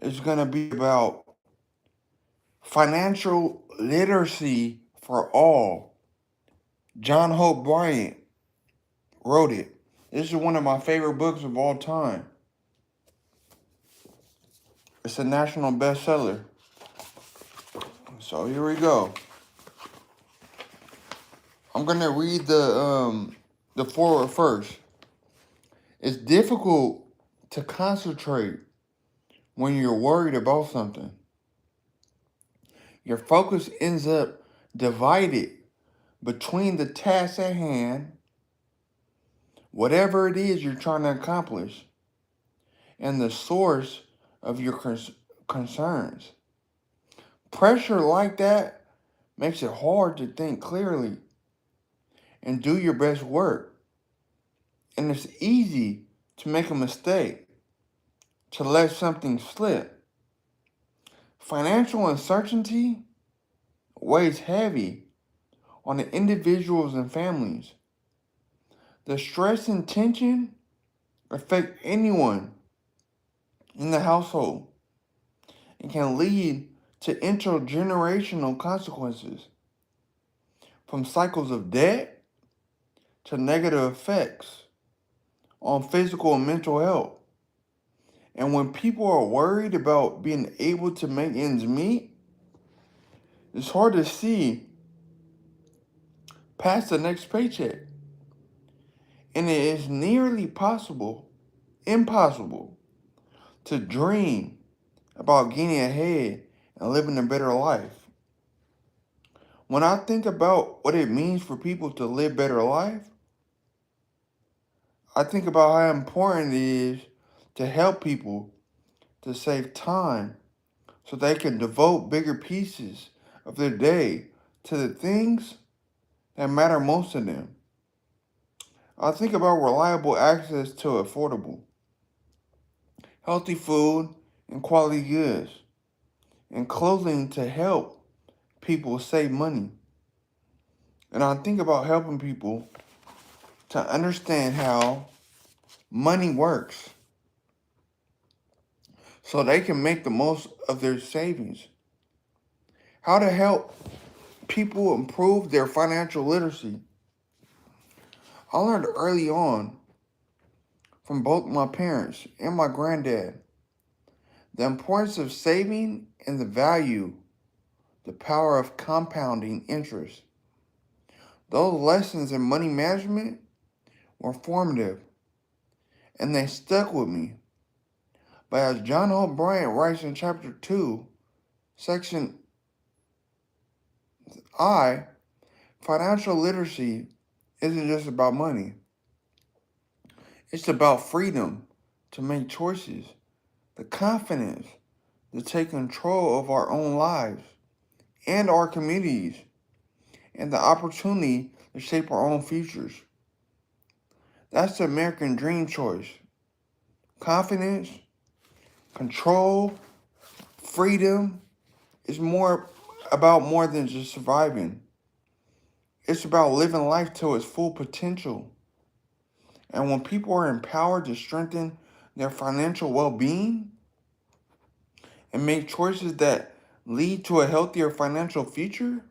is going to be about financial literacy for all. John Hope Bryant wrote it. This is one of my favorite books of all time. It's a national bestseller. So here we go. I'm gonna read the foreword first. It's difficult to concentrate when you're worried about something. Your focus ends up divided between the task at hand, whatever it is you're trying to accomplish, and the source of your concerns. Pressure like that makes it hard to think clearly and do your best work. And it's easy to make a mistake, to let something slip. Financial uncertainty weighs heavy on the individuals and families. The stress and tension affect anyone in the household and can lead to intergenerational consequences, from cycles of debt to negative effects on physical and mental health. And when people are worried about being able to make ends meet, it's hard to see past the next paycheck. And it is nearly impossible, to dream about getting ahead and living a better life. When I think about what it means for people to live better life, I think about how important it is to help people to save time so they can devote bigger pieces of their day to the things that matter most to them. I think about reliable access to affordable, healthy food and quality goods, and clothing to help people save money. And I think about helping people to understand how money works so they can make the most of their savings. How to help people improve their financial literacy. I learned early on from both my parents and my granddad the importance of saving and the power of compounding interest. Those lessons in money management were formative and they stuck with me. But as John Hope Bryant writes in chapter 2, section I, financial literacy isn't just about money. It's about freedom to make choices, the confidence to take control of our own lives and our communities, and the opportunity to shape our own futures. That's the American dream choice. Confidence, control, freedom is more than just surviving. It's about living life to its full potential. And when people are empowered to strengthen their financial well-being and make choices that lead to a healthier financial future,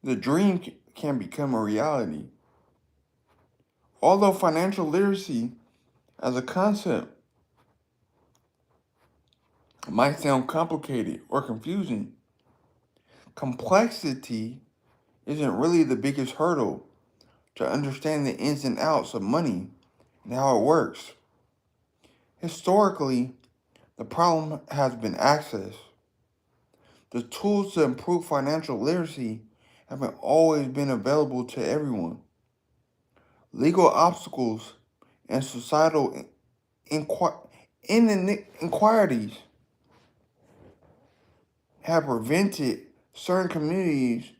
the dream can become a reality. Although financial literacy as a concept might sound complicated or confusing, complexity isn't really the biggest hurdle to understand the ins and outs of money and how it works. Historically, the problem has been access. The tools to improve financial literacy haven't always been available to everyone. Legal obstacles and societal inequalities have prevented certain communities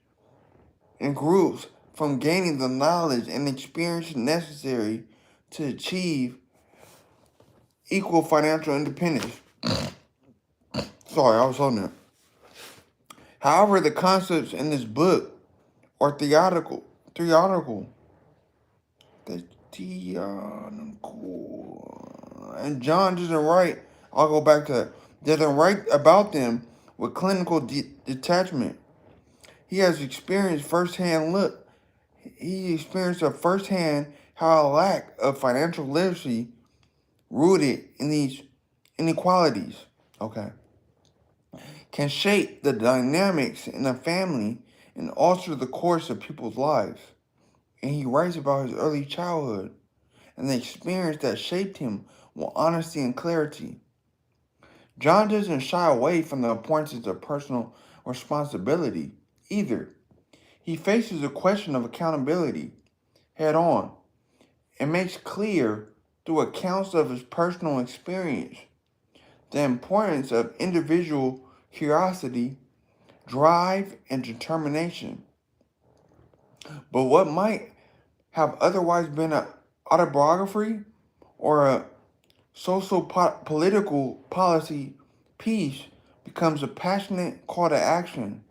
and groups from gaining the knowledge and experience necessary to achieve equal financial independence. Sorry, I was on that. However, the concepts in this book are theoretical. The theoretical. And John doesn't write, I'll go back to that. doesn't write about them with clinical detachment. He has experienced firsthand look. He experienced a firsthand how a lack of financial literacy rooted in these inequalities, okay, can shape the dynamics in a family and alter the course of people's lives. And he writes about his early childhood and the experience that shaped him with honesty and clarity. John doesn't shy away from the importance of personal responsibility either. He faces the question of accountability head on and makes clear through accounts of his personal experience the importance of individual curiosity, drive, and determination. But what might have otherwise been an autobiography or a social political policy piece becomes a passionate call to action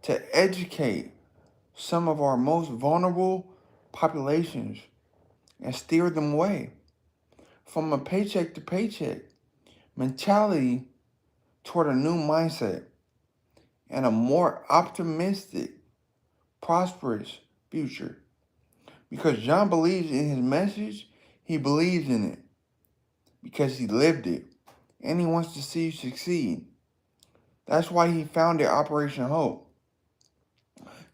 to educate some of our most vulnerable populations and steer them away from a paycheck to paycheck mentality toward a new mindset and a more optimistic, prosperous future. Because John believes in his message, he believes in it because he lived it and he wants to see you succeed. That's why he founded Operation Hope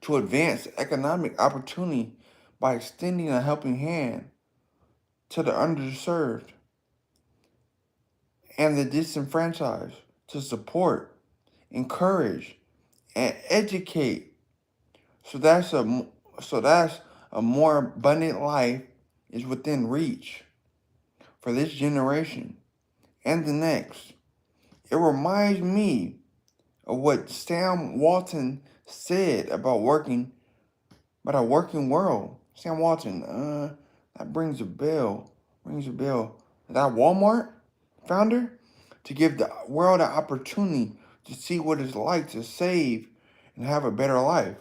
to advance economic opportunity by extending a helping hand to the underserved and the disenfranchised, to support, encourage, and educate. So that's a more abundant life is within reach for this generation and the next. It reminds me of what Sam Walton said about a working world. Sam Walton, that brings a bell. Rings a bell. That Walmart founder to give the world an opportunity to see what it's like to save and have a better life.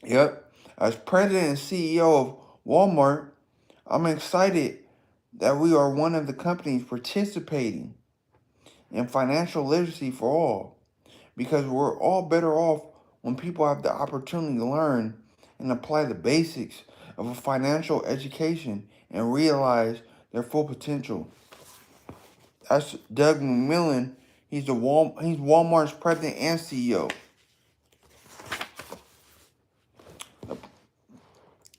Yep. As president and CEO of Walmart, I'm excited that we are one of the companies participating in financial literacy for all because we're all better off when people have the opportunity to learn and apply the basics of a financial education and realize their full potential. That's Doug McMillan. He's Walmart's president and CEO.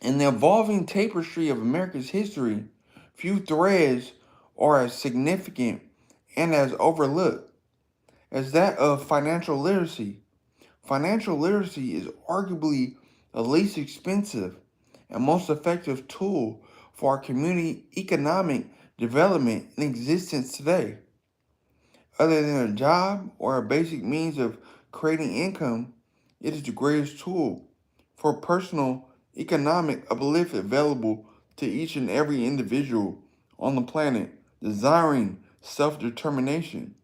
In the evolving tapestry of America's history, few threads are as significant and as overlooked as that of financial literacy. Financial literacy is arguably the least expensive and most effective tool for our community economic development in existence today. Other than a job or a basic means of creating income, it is the greatest tool for personal economic uplift available to each and every individual on the planet desiring self-determination.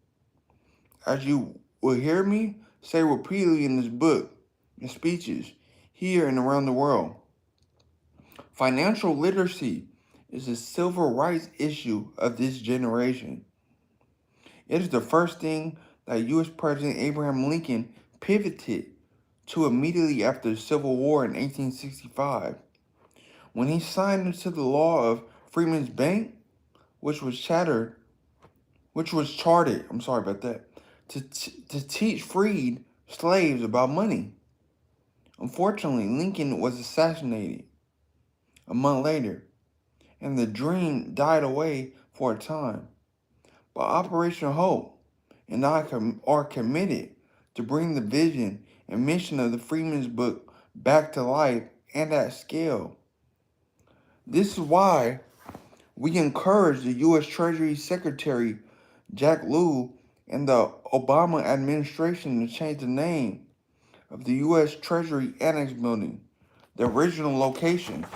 As you will hear me say repeatedly in this book and speeches here and around the world, financial literacy is a civil rights issue of this generation. It is the first thing that U.S. President Abraham Lincoln pivoted to immediately after the Civil War in 1865, when he signed into the law of Freeman's Bank, which was chartered, I'm sorry about that, to teach freed slaves about money. Unfortunately, Lincoln was assassinated a month later, and the dream died away for a time. But Operation Hope and I are committed to bring the vision and mission of the Freeman's Book back to life and at scale. This is why we encourage the U.S. Treasury Secretary Jack Lew and the Obama administration to change the name of the U.S. Treasury Annex Building, the original location,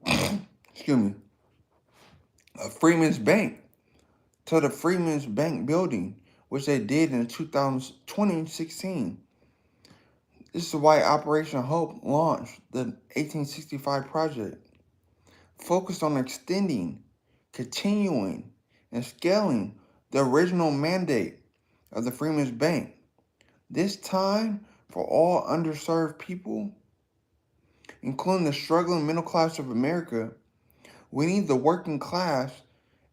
excuse me, of Freeman's Bank, to the Freeman's Bank Building, which they did in 2016. This is why Operation Hope launched the 1865 project, focused on extending, continuing, and scaling the original mandate of the Freedmen's Bank. This time, for all underserved people, including the struggling middle class of America, we need the working class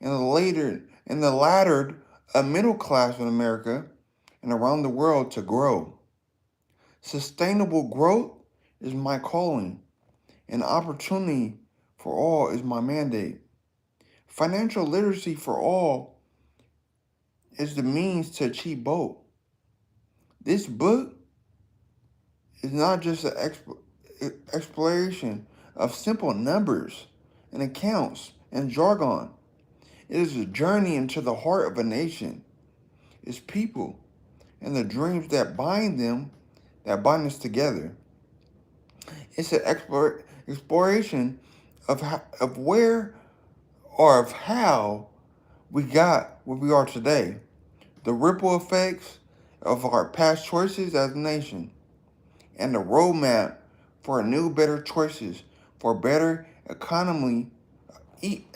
and the laddered middle class in America and around the world to grow. Sustainable growth is my calling, and opportunity for all is my mandate. Financial literacy for all is the means to achieve both. This book is not just an exploration of simple numbers and accounts and jargon. It is a journey into the heart of a nation, its people, and the dreams that bind us together. It's an exploration of where or of how we got where we are today, the ripple effects of our past choices as a nation, and the roadmap for new, better choices for better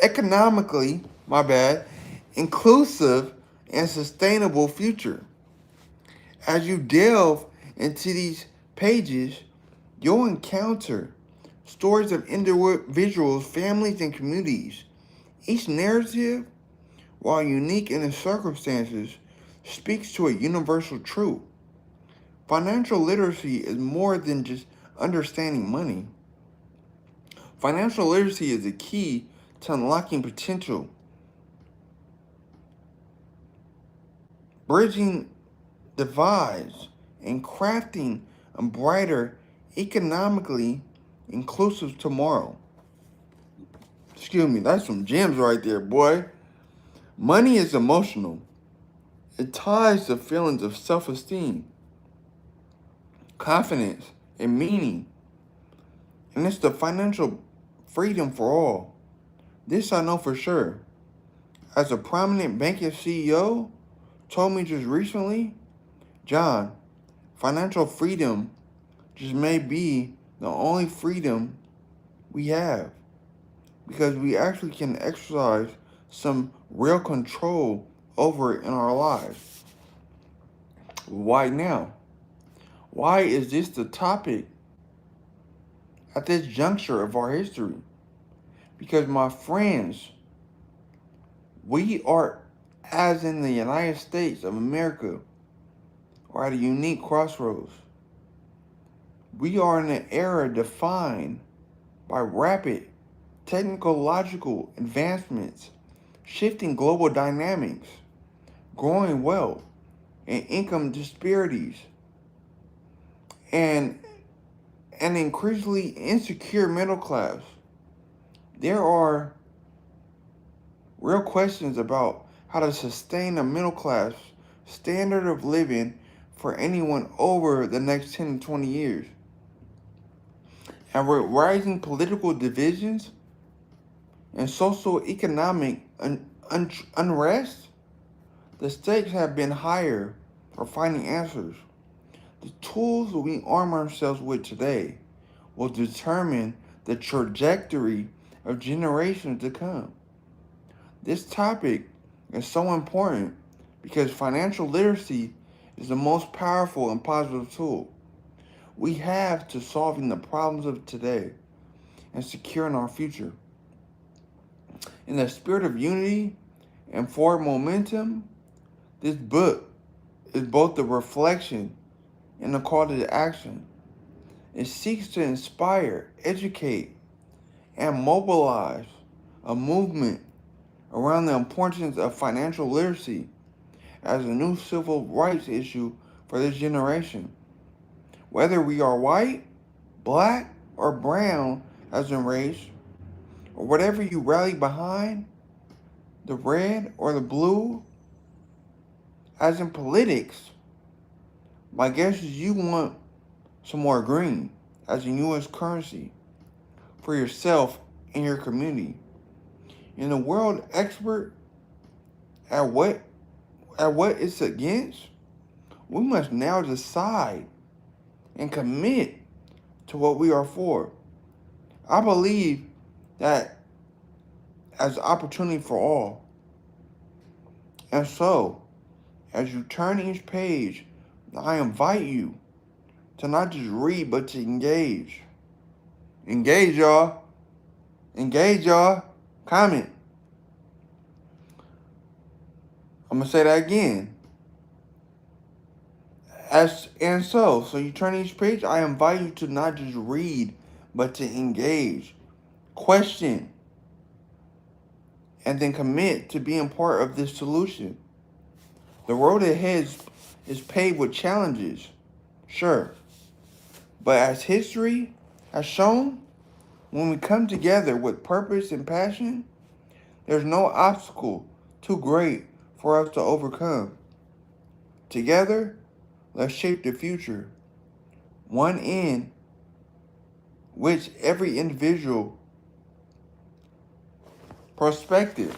economically, inclusive and sustainable future. As you delve into these pages, you'll encounter stories of individuals, families, and communities. Each narrative, while unique in its circumstances, speaks to a universal truth. Financial literacy is more than just understanding money. Financial literacy is the key to unlocking potential, bridging divides, and crafting a brighter, economically inclusive tomorrow. Excuse me, that's some gems right there, boy. Money is emotional. It ties to feelings of self-esteem, confidence, and meaning. And it's the financial freedom for all. This I know for sure. As a prominent banking CEO told me just recently, John, financial freedom just may be the only freedom we have because we actually can exercise some real control over it in our lives. Why now? Why is this the topic at this juncture of our history? Because my friends, we are, as in the United States of America, are at a unique crossroads. We are in an era defined by rapid technological advancements, shifting global dynamics, growing wealth and income disparities, and an increasingly insecure middle class. There are real questions about how to sustain a middle class standard of living for anyone over the next 10 to 20 years. And with rising political divisions and socio-economic unrest, the stakes have been higher for finding answers. The tools we arm ourselves with today will determine the trajectory of generations to come. This topic is so important because financial literacy is the most powerful and positive tool we have to solving the problems of today and securing our future. In the spirit of unity and forward momentum, this book is both a reflection and a call to action. It seeks to inspire, educate, and mobilize a movement around the importance of financial literacy as a new civil rights issue for this generation. Whether we are white, black, or brown as in race, or whatever you rally behind, the red or the blue, as in politics, my guess is you want some more green as in U.S. currency for yourself and your community. In the world expert at what it's against, we must now decide and commit to what we are for. I believe that as opportunity for all, And so, as you turn each page, I invite you to not just read, but to engage. Engage, y'all. Engage, y'all. Comment. I'm going to say that again. So you turn each page, I invite you to not just read, but to engage, question, and then commit to being part of this solution. The road ahead is paved with challenges, sure, but as history has shown, when we come together with purpose and passion, there's no obstacle too great for us to overcome. Together, let's shape the future, one in which every individual perspective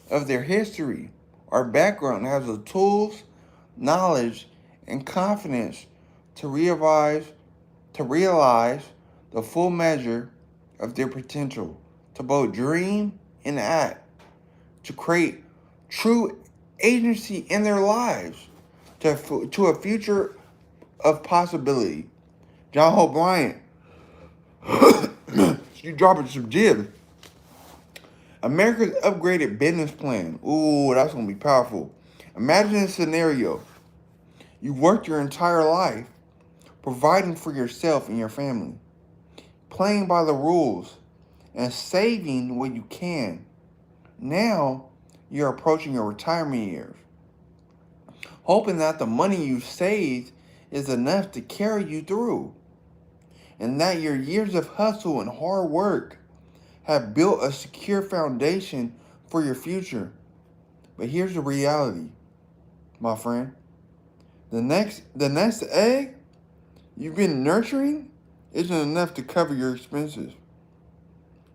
of their history or background has the tools, knowledge, and confidence to realize the full measure of their potential, to both dream and act, to create true agency in their lives, to a future of possibility. John Hope Bryant, you dropping some jibs. America's upgraded business plan. Ooh, that's going to be powerful. Imagine a scenario. You've worked your entire life providing for yourself and your family, playing by the rules, and saving what you can. Now, you're approaching your retirement years, hoping that the money you saved is enough to carry you through, and that your years of hustle and hard work have built a secure foundation for your future. But here's the reality, my friend. The nest egg you've been nurturing isn't enough to cover your expenses,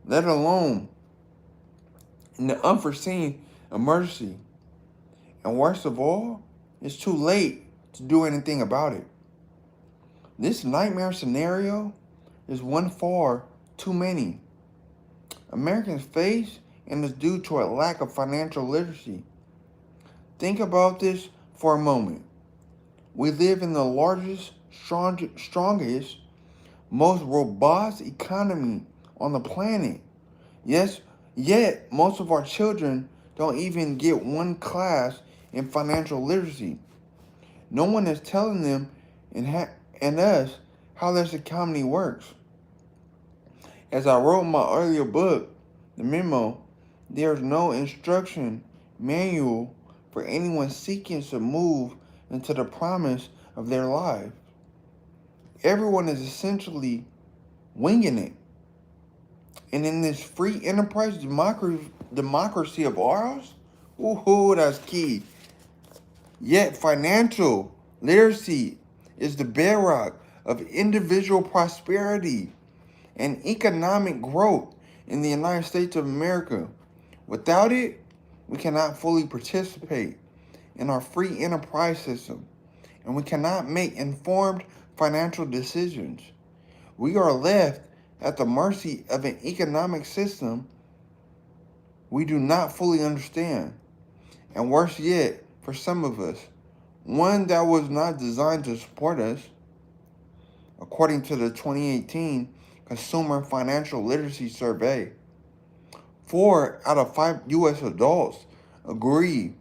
let alone in the unforeseen emergency. And worst of all, it's too late to do anything about it. This nightmare scenario is one far too many Americans face, and is due to a lack of financial literacy. Think about this for a moment. We live in the largest, strongest, most robust economy on the planet. Yes, yet most of our children don't even get one class in financial literacy. No one is telling them and us how this economy works. As I wrote in my earlier book, The Memo, there's no instruction manual for anyone seeking to move into the promise of their life. Everyone is essentially winging it. And in this free enterprise democracy of ours, ooh, that's key. Yet financial literacy is the bedrock of individual prosperity and economic growth in the United States of America. Without it, we cannot fully participate in our free enterprise system, and we cannot make informed financial decisions. We are left at the mercy of an economic system we do not fully understand. And worse yet, for some of us, one that was not designed to support us. According to the 2018 Consumer Financial Literacy Survey, 4 out of 5 U.S. adults agree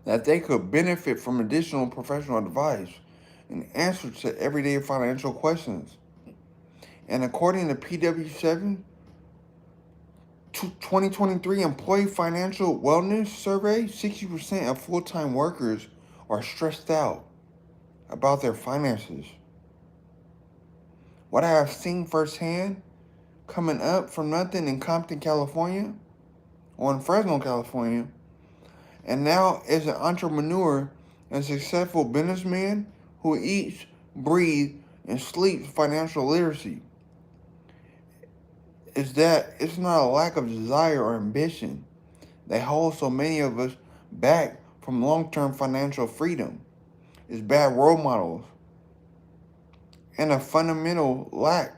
that they could benefit from additional professional advice and answers to everyday financial questions. And according to PwC 2023 Employee Financial Wellness Survey, 60% of full-time workers are stressed out about their finances. What I have seen firsthand coming up from nothing in Compton, California, or in Fresno, California, and now as an entrepreneur and successful businessman who eats, breathes, and sleeps financial literacy, is that it's not a lack of desire or ambition that holds so many of us back from long-term financial freedom. It's bad role models and a fundamental lack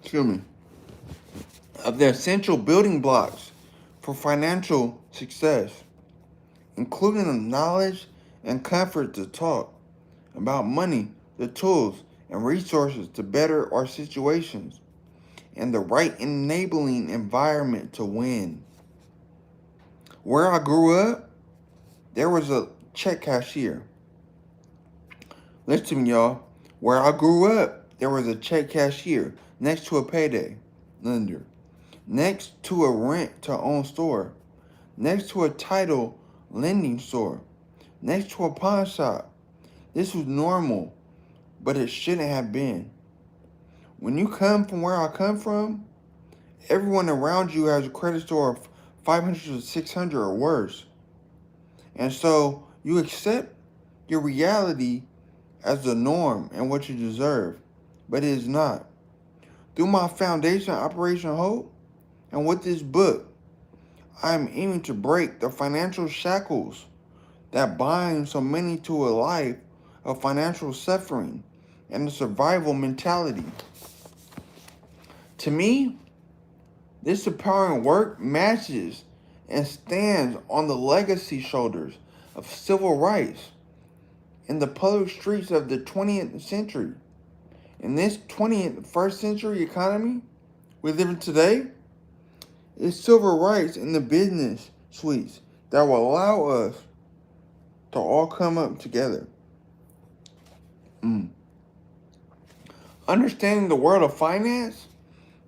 excuse me, of the essential building blocks for financial success, including the knowledge and comfort to talk about money, the tools and resources to better our situations, and the right enabling environment to win. Where I grew up, there was a check cashier. Listen to me, y'all. Where I grew up, there was a check cashier next to a payday lender, next to a rent-to-own store, next to a title lending store, next to a pawn shop. This was normal, but it shouldn't have been. When you come from where I come from, everyone around you has a credit score of 500 to 600 or worse. And so you accept your reality as the norm and what you deserve, but it is not. Through my foundation, Operation Hope, and with this book, I am aiming to break the financial shackles that bind so many to a life of financial suffering and a survival mentality. To me, this empowering work matches and stands on the legacy shoulders of civil rights in the public streets of the 20th century. In this 21st century economy we live in today, it's civil rights in the business suites that will allow us to all come up together. Understanding the world of finance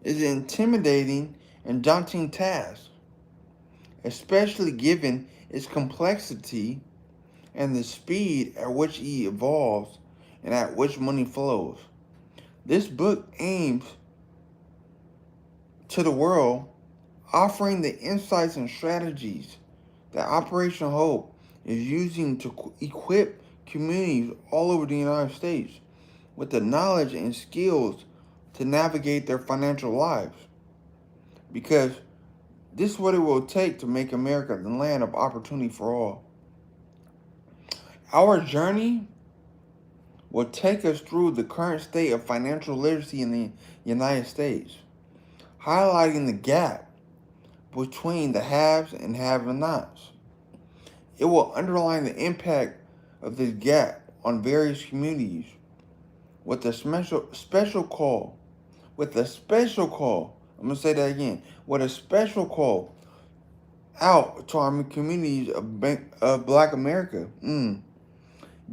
is an intimidating and daunting task, especially given its complexity and the speed at which it evolves and at which money flows. This book aims to the world, offering the insights and strategies that Operation Hope is using to equip communities all over the United States with the knowledge and skills to navigate their financial lives. Because this is what it will take to make America the land of opportunity for all. Our journey will take us through the current state of financial literacy in the United States, highlighting the gap between the haves and have-nots. It will underline the impact of this gap on various communities with a special call. I'm going to say that again. With a special call out to our communities of Black America.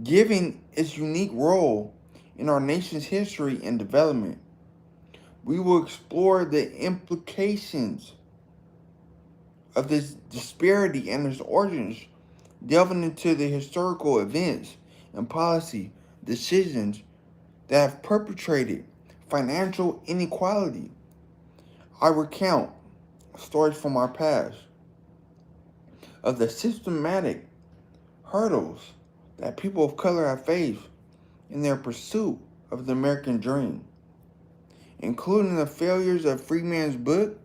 Given its unique role in our nation's history and development, we will explore the implications of this disparity and its origins, delving into the historical events and policy decisions that have perpetrated financial inequality. I recount stories from our past of the systematic hurdles that people of color have faced in their pursuit of the American dream, including the failures of Freeman's book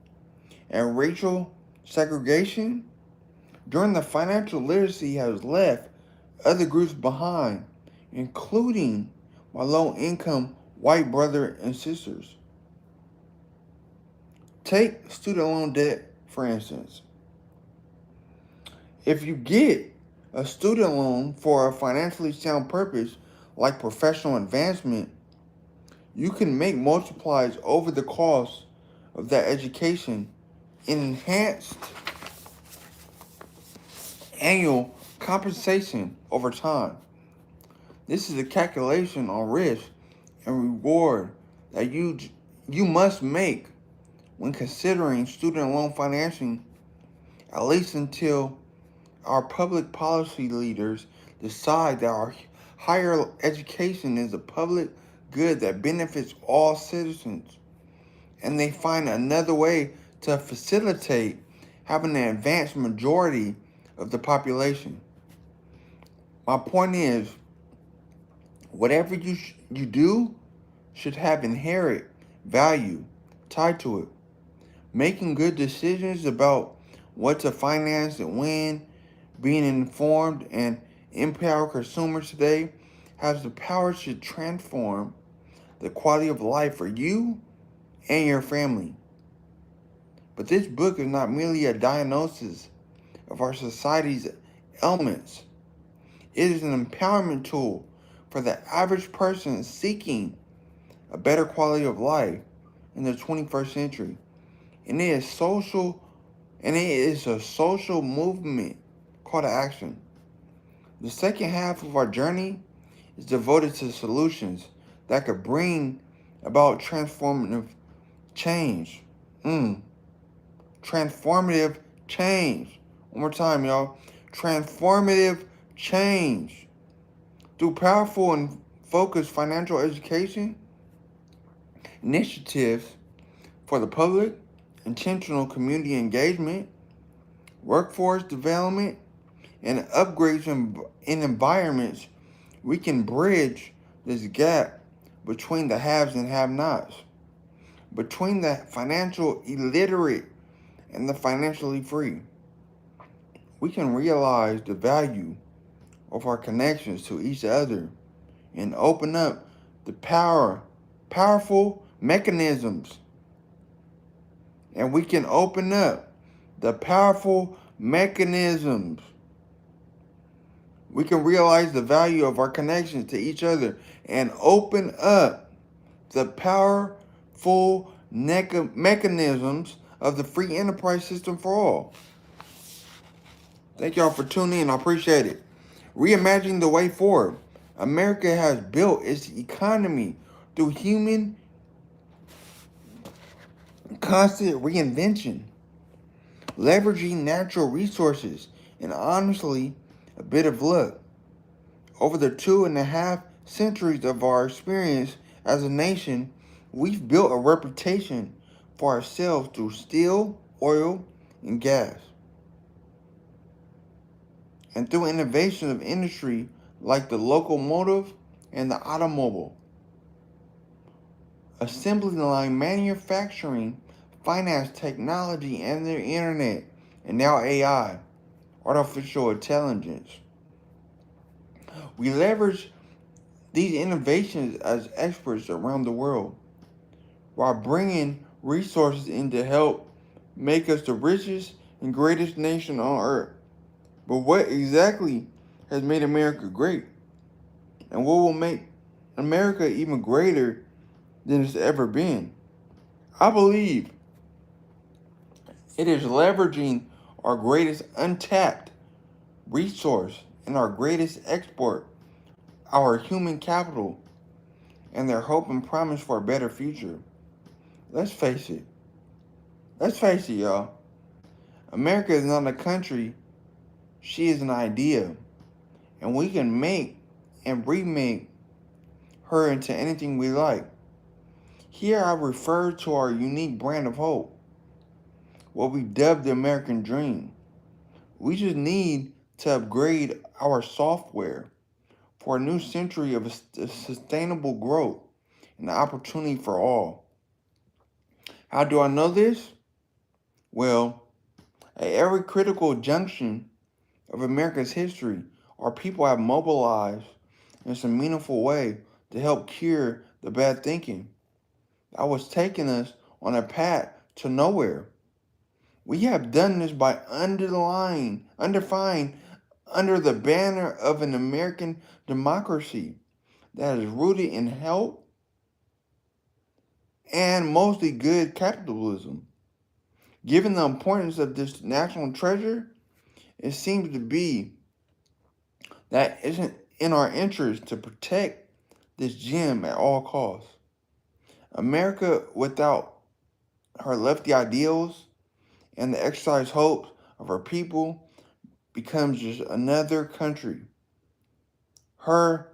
and racial segregation. During the financial literacy has left other groups behind, including my low-income white brother and sisters. Take student loan debt, for instance. If you get a student loan for a financially sound purpose like professional advancement, you can make multiplies over the cost of that education in enhanced annual compensation over time. This is a calculation on risk and reward that you must make when considering student loan financing, at least until our public policy leaders decide that our higher education is a public good that benefits all citizens, and they find another way to facilitate having an advanced majority of the population. My point is, whatever you do should have inherent value tied to it. Making good decisions about what to finance and when, being informed and empowered consumers today has the power to transform the quality of life for you and your family. But this book is not merely a diagnosis of our society's ailments. It is an empowerment tool for the average person seeking a better quality of life in the 21st century. And it is a social movement call to action. The second half of our journey is devoted to solutions that could bring about transformative change. Transformative change. One more time, y'all. Transformative change. Through powerful and focused financial education initiatives for the public, intentional community engagement, workforce development, and upgrades in environments, we can bridge this gap between the haves and have-nots, between the financial illiterate and the financially free. We can realize the value of our connections to each other and open up the powerful mechanisms. And we can open up the powerful mechanisms. We can realize the value of our connections to each other and open up the powerful mechanisms of the free enterprise system for all. Thank y'all for tuning in. I appreciate it. Reimagining the way forward. America has built its economy through human constant reinvention, leveraging natural resources, and honestly, a bit of luck. Over the 2.5 centuries of our experience as a nation, we've built a reputation for ourselves through steel, oil, and gas, and through innovation of industry like the locomotive and the automobile, assembly line manufacturing, finance, technology, and the internet, and now AI, artificial intelligence. We leverage these innovations as experts around the world while bringing resources in to help make us the richest and greatest nation on earth. But what exactly has made America great? And what will make America even greater than it's ever been? I believe it is leveraging our greatest untapped resource and our greatest export, our human capital, and their hope and promise for a better future. Let's face it. Let's face it, y'all. America is not a country, she is an idea. And we can make and remake her into anything we like. Here I refer to our unique brand of hope, what we dubbed the American dream. We just need to upgrade our software for a new century of sustainable growth and opportunity for all. How do I know this? Well, at every critical junction of America's history, our people have mobilized in some meaningful way to help cure the bad thinking that was taking us on a path to nowhere. We have done this by undefined under the banner of an American democracy that is rooted in health and mostly good capitalism. Given the importance of this national treasure, it seems to be that isn't in our interest to protect this gem at all costs. America without her lefty ideals and the exercise hopes of her people becomes just another country. Her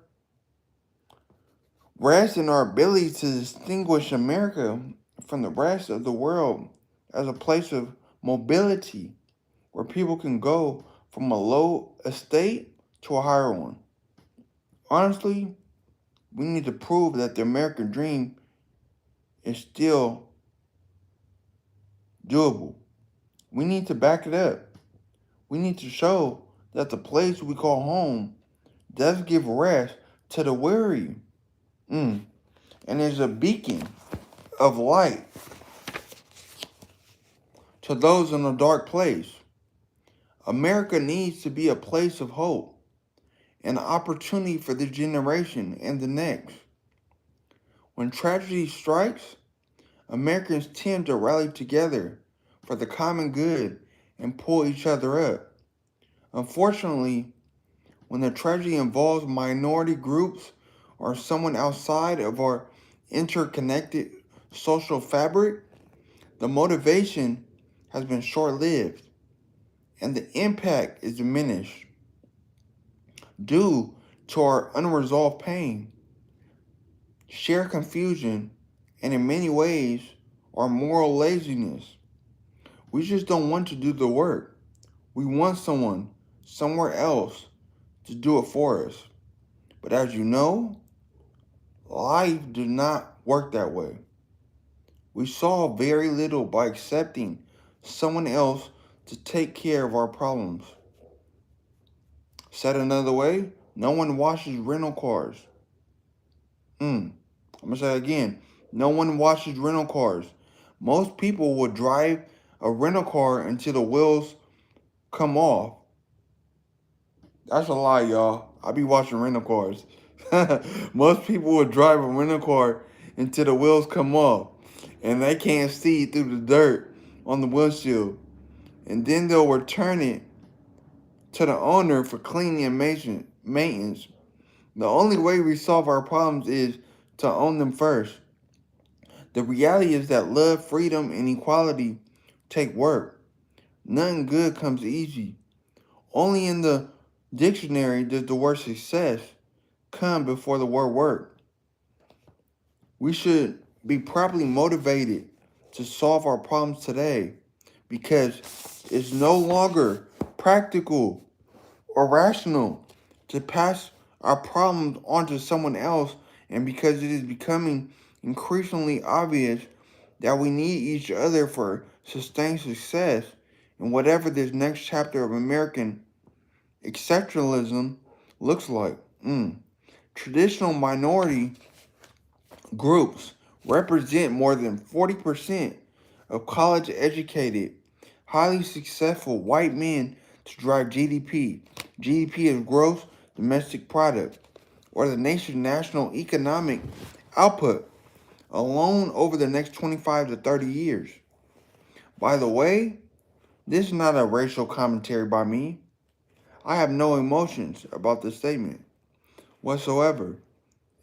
rests in our ability to distinguish America from the rest of the world as a place of mobility where people can go from a low estate to a higher one. Honestly, we need to prove that the American dream is still doable. We need to back it up. We need to show that the place we call home does give rest to the weary. And is a beacon of light to those in a dark place. America needs to be a place of hope, an opportunity for this generation and the next. When tragedy strikes, Americans tend to rally together for the common good and pull each other up. Unfortunately, when the tragedy involves minority groups or someone outside of our interconnected social fabric, the motivation has been short-lived and the impact is diminished due to our unresolved pain, shared confusion, and in many ways, our moral laziness. We just don't want to do the work. We want someone, somewhere else, to do it for us. But as you know, life does not work that way. We solve very little by accepting someone else to take care of our problems. Said another way, no one washes rental cars. I'm going to say it again. No one washes rental cars. Most people will drive a rental car until the wheels come off. That's a lie, y'all. I be washing rental cars. Most people will drive a rental car until the wheels come off and they can't see through the dirt on the windshield. And then they'll return it to the owner for cleaning and maintenance. The only way we solve our problems is to own them first. The reality is that love, freedom, and equality take work. Nothing good comes easy. Only in the dictionary does the word success come before the word work. We should be properly motivated to solve our problems today because it's no longer practical or rational to pass our problems onto someone else, and because it is becoming increasingly obvious that we need each other for sustained success in whatever this next chapter of American exceptionalism looks like. Traditional minority groups represent more than 40% of college-educated, highly successful white men to drive GDP. GDP is gross domestic product, or the nation's national economic output, alone over the next 25 to 30 years. By the way, this is not a racial commentary by me. I have no emotions about this statement whatsoever,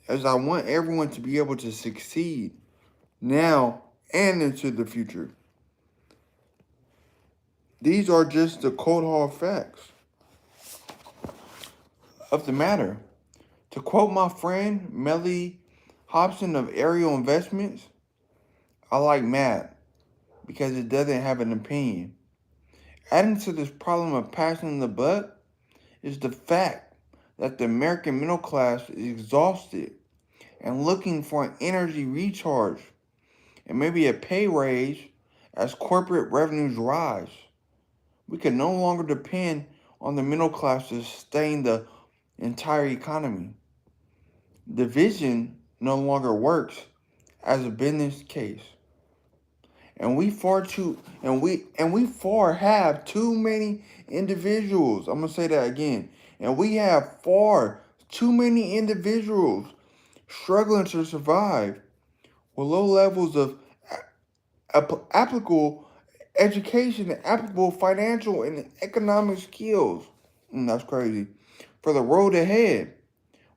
as I want everyone to be able to succeed now and into the future. These are just the cold hard facts of the matter. To quote my friend Melly Hobson of Ariel Investments, I like math because it doesn't have an opinion. Adding to this problem of passing the buck is the fact that the American middle class is exhausted and looking for an energy recharge and maybe a pay raise as corporate revenues rise. We can no longer depend on the middle class to sustain the entire economy. The vision no longer works as a business case. And we far have too many individuals. I'm gonna say that again. And we have far too many individuals struggling to survive with low levels of applicable education and applicable financial and economic skills. That's crazy. For the road ahead,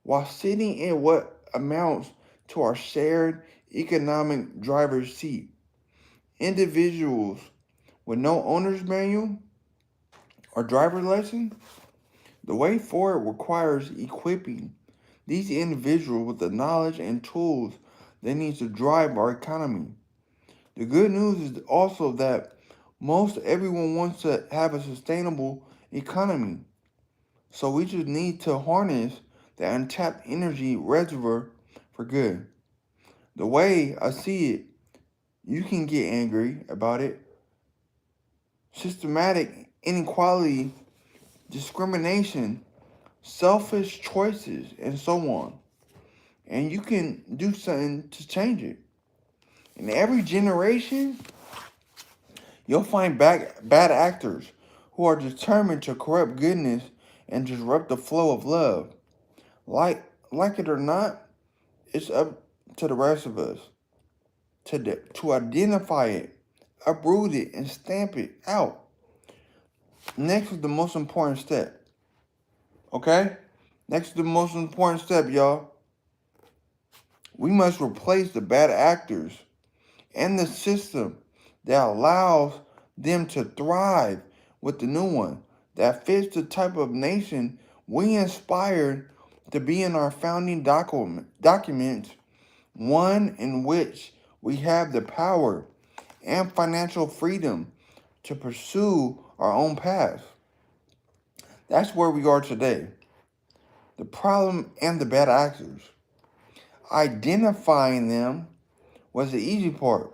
while sitting in what amounts to our shared economic driver's seat. Individuals with no owner's manual or driver's license, the way forward requires equipping these individuals with the knowledge and tools they need to drive our economy. The good news is also that most everyone wants to have a sustainable economy. So we just need to harness the untapped energy reservoir for good. The way I see it, you can get angry about it. Systematic inequality, discrimination, selfish choices, and so on. And you can do something to change it. In every generation, You'll find bad actors who are determined to corrupt goodness and disrupt the flow of love. Like it or not, it's up to the rest of us to identify it, uproot it, and stamp it out. Next is the most important step. Okay? Next is the most important step, y'all. We must replace the bad actors and the system that allows them to thrive with the new one that fits the type of nation we inspired to be in our founding documents, one in which we have the power and financial freedom to pursue our own path. That's where we are today. The problem and the bad actors. Identifying them was the easy part.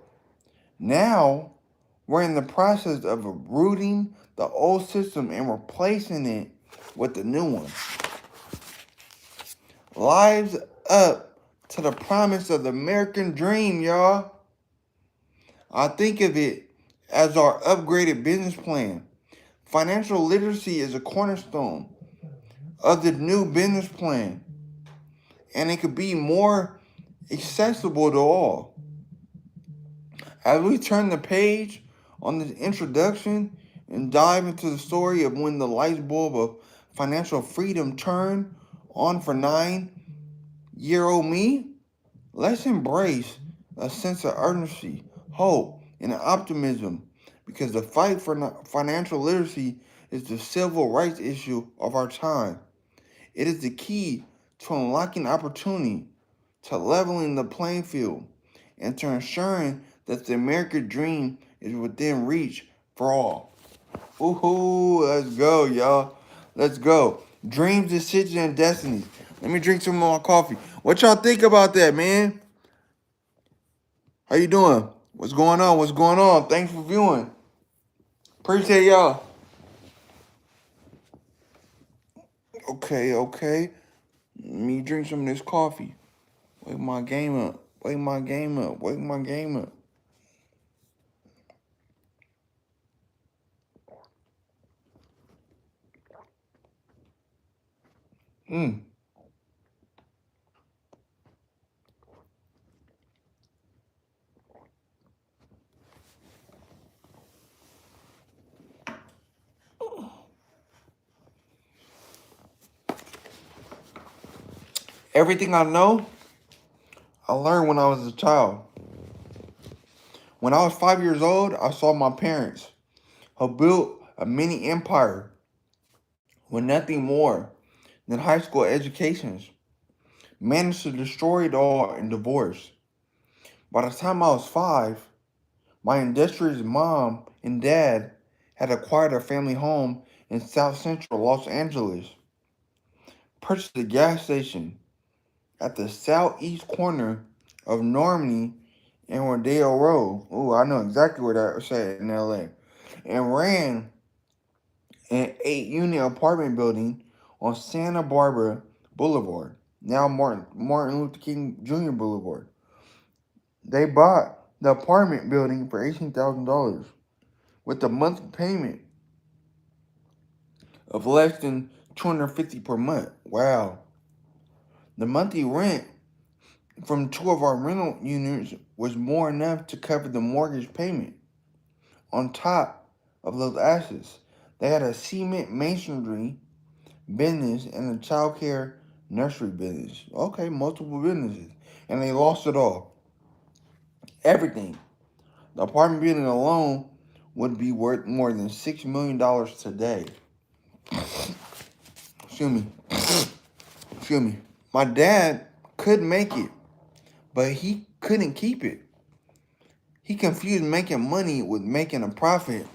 Now, we're in the process of uprooting the old system and replacing it with the new one. Lives up to the promise of the American dream, y'all. I think of it as our upgraded business plan. Financial literacy is a cornerstone of the new business plan, and it could be more accessible to all. As we turn the page on this introduction and dive into the story of when the light bulb of financial freedom turned on for 9-year-old me, let's embrace a sense of urgency, hope, and optimism because the fight for financial literacy is the civil rights issue of our time. It is the key to unlocking opportunity, to leveling the playing field, and to ensuring that the American dream is within reach for all. Woohoo! Let's go, y'all. Let's go. Dreams, decisions, and destinies. Let me drink some more coffee. What y'all think about that, man? How you doing? What's going on? What's going on? Thanks for viewing. Appreciate y'all. Okay. Let me drink some of this coffee. Wake my game up. Wake my game up. Wake my game up. Everything I know, I learned when I was a child. When I was 5 years old, I saw my parents who built a mini empire with nothing more than high school educations, managed to destroy it all in divorce. By the time I was 5, my industrious mom and dad had acquired a family home in South Central Los Angeles, purchased a gas station at the southeast corner of Normandy and Rodeo Road. Ooh, I know exactly where that was at in LA. And ran an 8-unit apartment building on Santa Barbara Boulevard, now Martin Luther King Jr. Boulevard. They bought the apartment building for $18,000 with a monthly payment of less than $250 per month. Wow. The monthly rent from 2 of our rental units was more enough to cover the mortgage payment. On top of those assets, they had a cement masonry business and a child care nursery business. Okay, multiple businesses. And they lost it all. Everything. The apartment building alone would be worth more than $6 million today. Excuse me. My dad could make it, but he couldn't keep it. He confused making money with making a profit.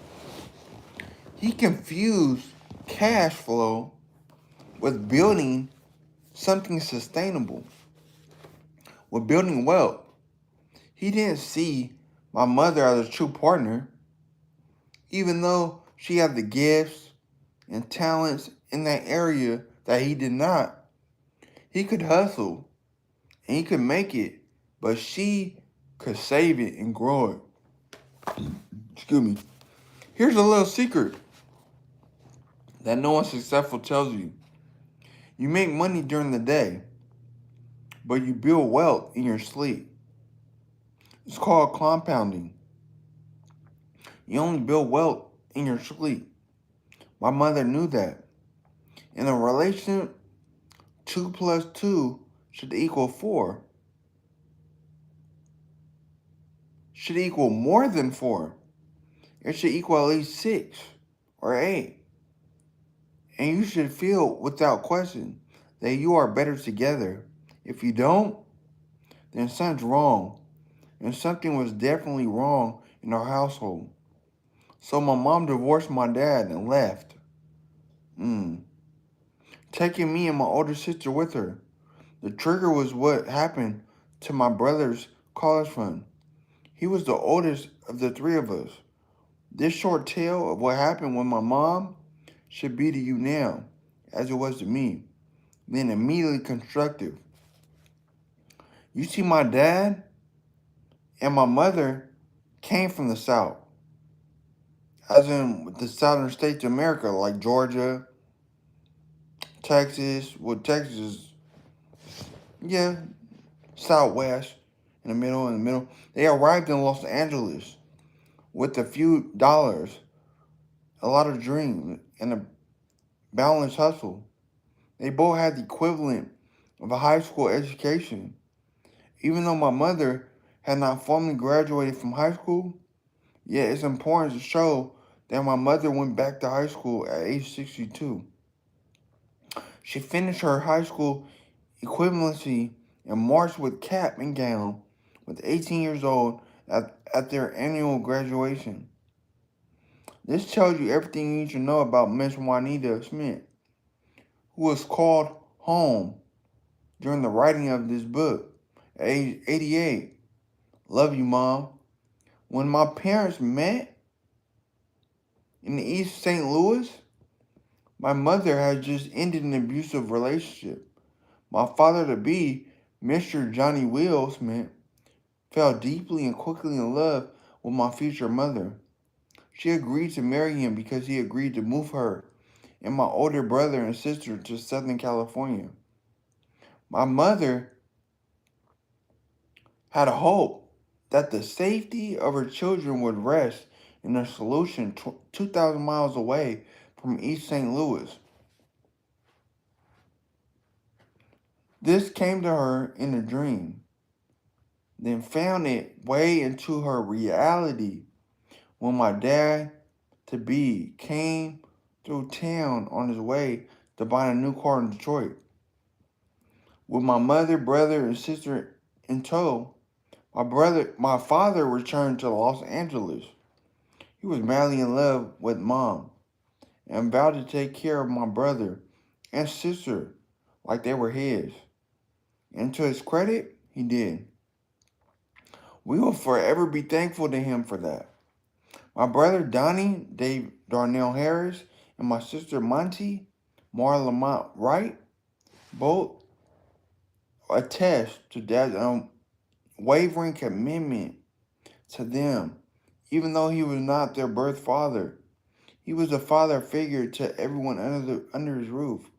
He confused cash flow with building something sustainable, with building wealth. He didn't see my mother as a true partner, even though she had the gifts and talents in that area that he did not. He could hustle and he could make it, but she could save it and grow it. Excuse me. Here's a little secret that no one successful tells you. You make money during the day, but you build wealth in your sleep. It's called compounding. You only build wealth in your sleep. My mother knew that. In a relationship, 2 plus 2 should equal 4. Should equal more than 4. It should equal at least 6 or 8. And you should feel without question that you are better together. If you don't, then something's wrong. And something was definitely wrong in our household. So my mom divorced my dad and left. Taking me and my older sister with her. The trigger was what happened to my brother's college fund. He was the oldest of the 3 of us. This short tale of what happened with my mom should be to you now, as it was to me, then immediately constructive. You see, my dad and my mother came from the South, as in the southern states of America, like Georgia, Texas. Well, Texas, yeah, Southwest, in the middle. They arrived in Los Angeles with a few dollars, a lot of dreams, and a balanced hustle. They both had the equivalent of a high school education. Even though my mother had not formally graduated from high school, yet it's important to show that my mother went back to high school at age 62. She finished her high school equivalency and marched with cap and gown with 18 years old at their annual graduation. This tells you everything you need to know about Miss Juanita Smith, who was called home during the writing of this book at age 88. Love you, Mom. When my parents met in the East St. Louis, my mother had just ended an abusive relationship. My father-to-be, Mr. Johnny Will Smith, fell deeply and quickly in love with my future mother. She agreed to marry him because he agreed to move her and my older brother and sister to Southern California. My mother had a hope that the safety of her children would rest in a solution 2,000 miles away from East St. Louis. This came to her in a dream, then found it way into her reality when my dad-to-be came through town on his way to buy a new car in Detroit. With my mother, brother, and sister in tow, my father returned to Los Angeles. He was madly in love with Mom and vowed to take care of my brother and sister like they were his. And to his credit, he did. We will forever be thankful to him for that. My brother Donnie Dave Darnell Harris and my sister Monty Marla Lamont Wright both attest to Dad's unwavering commitment to them. Even though he was not their birth father, he was a father figure to everyone under his roof,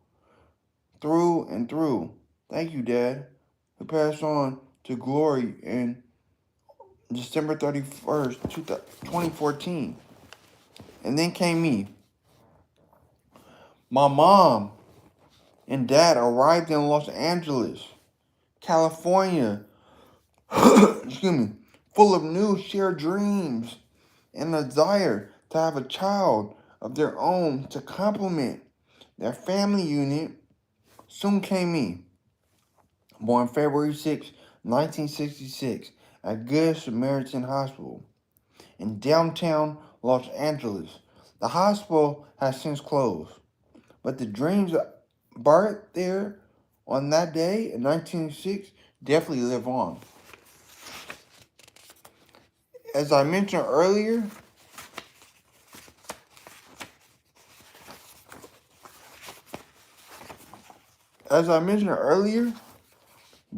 through and through. Thank you, Dad, who passed on to glory in December 31st, 2014. And then came me. My mom and dad arrived in Los Angeles, California, excuse me, full of new shared dreams and a desire to have a child of their own to complement their family unit. Soon came me, born February 6, 1966, at Good Samaritan Hospital in downtown Los Angeles. The hospital has since closed, but the dreams birthed there on that day in 1906 definitely live on. As I mentioned earlier,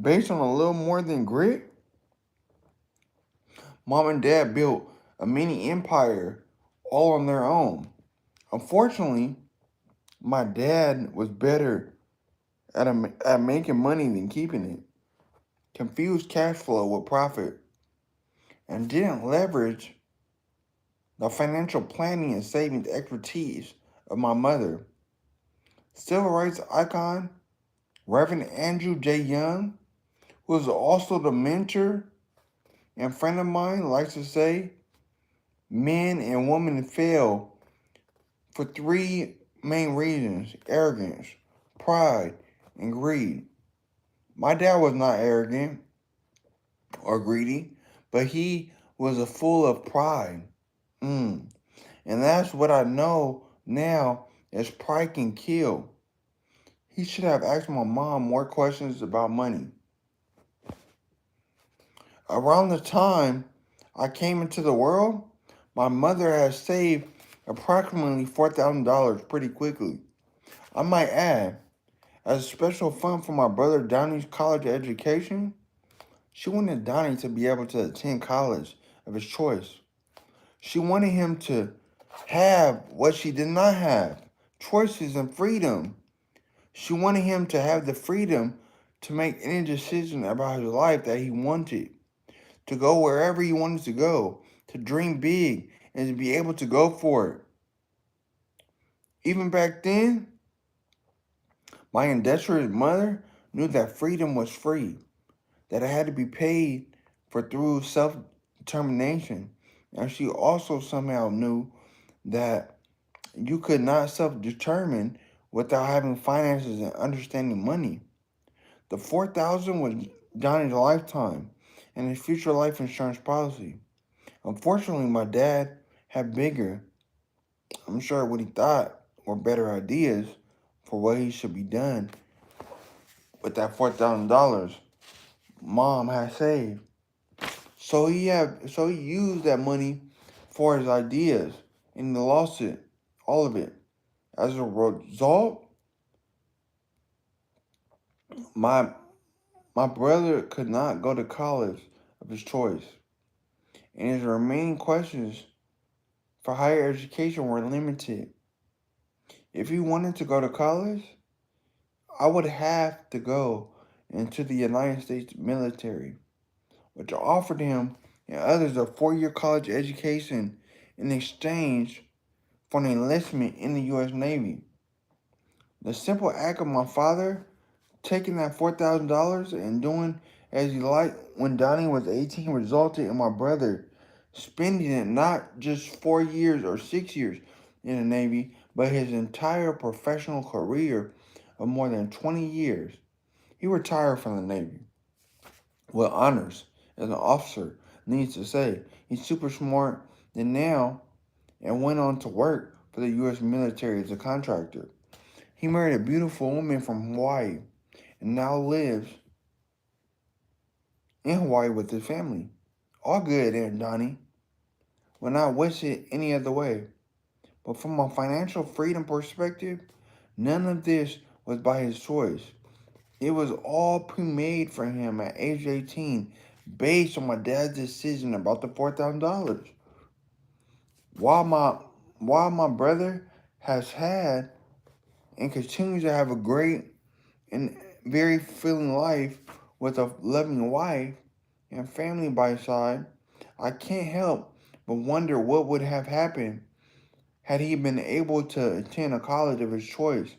based on a little more than grit, Mom and Dad built a mini empire all on their own. Unfortunately, my dad was better at making money than keeping it, confused cash flow with profit, and didn't leverage the financial planning and savings expertise of my mother. Civil rights icon Reverend Andrew J. Young, who is also the mentor and friend of mine, likes to say men and women fail for three main reasons: arrogance, pride, and greed. My dad was not arrogant or greedy, but he was a full of pride. Mm. And that's what I know now is pride can kill. He should have asked my mom more questions about money. Around the time I came into the world, my mother had saved approximately $4,000 pretty quickly. I might add, as a special fund for my brother Donnie's college education, she wanted Donnie to be able to attend college of his choice. She wanted him to have what she did not have: choices and freedom. She wanted him to have the freedom to make any decision about his life that he wanted, to go wherever he wanted to go, to dream big, and to be able to go for it. Even back then, my industrious mother knew that freedom was free, that it had to be paid for through self-determination. And she also somehow knew that you could not self-determine without having finances and understanding money. The 4,000 was Johnny's lifetime and his future life insurance policy. Unfortunately, my dad had bigger, I'm sure what he thought were better ideas for what he should be done with that $4,000 mom had saved. So he used that money for his ideas and he lost it, all of it. As a result, my my brother could not go to college of his choice, and his remaining questions for higher education were limited. If he wanted to go to college, I would have to go into the United States military, which offered him and others a 4-year college education in exchange for an enlistment in the U.S. Navy. The simple act of my father taking that $4,000 and doing as he liked when Donnie was 18 resulted in my brother spending it not just 4 years or 6 years in the Navy, but his entire professional career of more than 20 years. He retired from the Navy with honors as an officer, needs to say. He's super smart and now and went on to work for the U.S. military as a contractor. He married a beautiful woman from Hawaii and now lives in Hawaii with his family. All good there, Donnie. Would not wish it any other way. But from a financial freedom perspective, none of this was by his choice. It was all pre-made for him at age 18 based on my dad's decision about the $4,000. While my while my brother has had and continues to have a great and very fulfilling life with a loving wife and family by his side, I can't help but wonder what would have happened had he been able to attend a college of his choice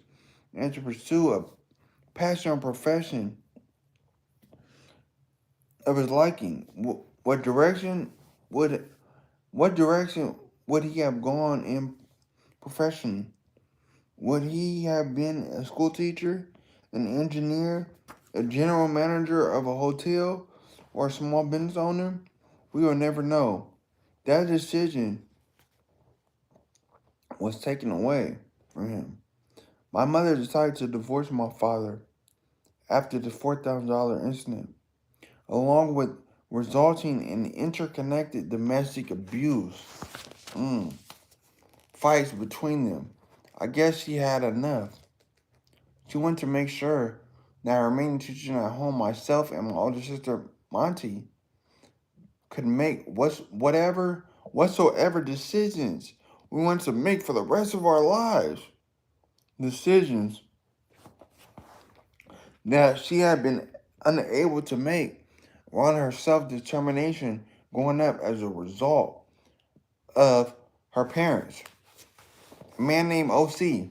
and to pursue a passion or profession of his liking. Would what direction would he have gone in professionally? Would he have been a school teacher, an engineer, a general manager of a hotel, or a small business owner? We will never know. That decision was taken away from him. My mother decided to divorce my father after the $4,000 incident, along with resulting in interconnected domestic abuse. Fights between them. I guess she had enough. She wanted to make sure that I remained teaching at home, myself and my older sister Monty could make whatsoever decisions we want to make for the rest of our lives. Decisions that she had been unable to make on her self-determination growing up as a result of her parents. A man named OC.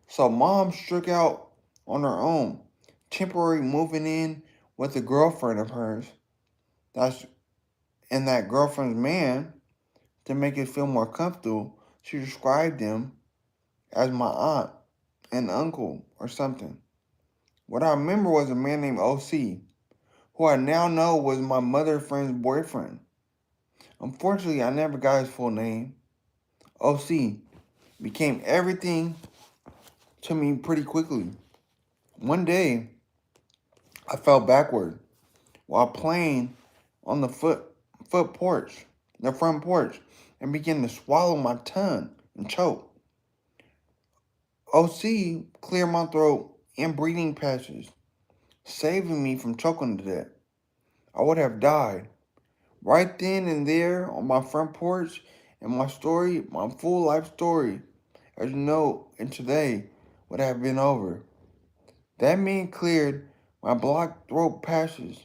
So mom struck out on her own, temporarily moving in with a girlfriend of hers. That's and that girlfriend's man, to make it feel more comfortable, she described him as my aunt and uncle or something. What I remember was a man named OC, who I now know was my mother friend's boyfriend. Unfortunately, I never got his full name. OC became everything to me pretty quickly. One day, I fell backward while playing on the front porch, and began to swallow my tongue and choke. OC cleared my throat and breathing patches, saving me from choking to death. I would have died right then and there on my front porch, and my story, my full life story, as you know, and today would have been over. That man cleared my blocked throat patches,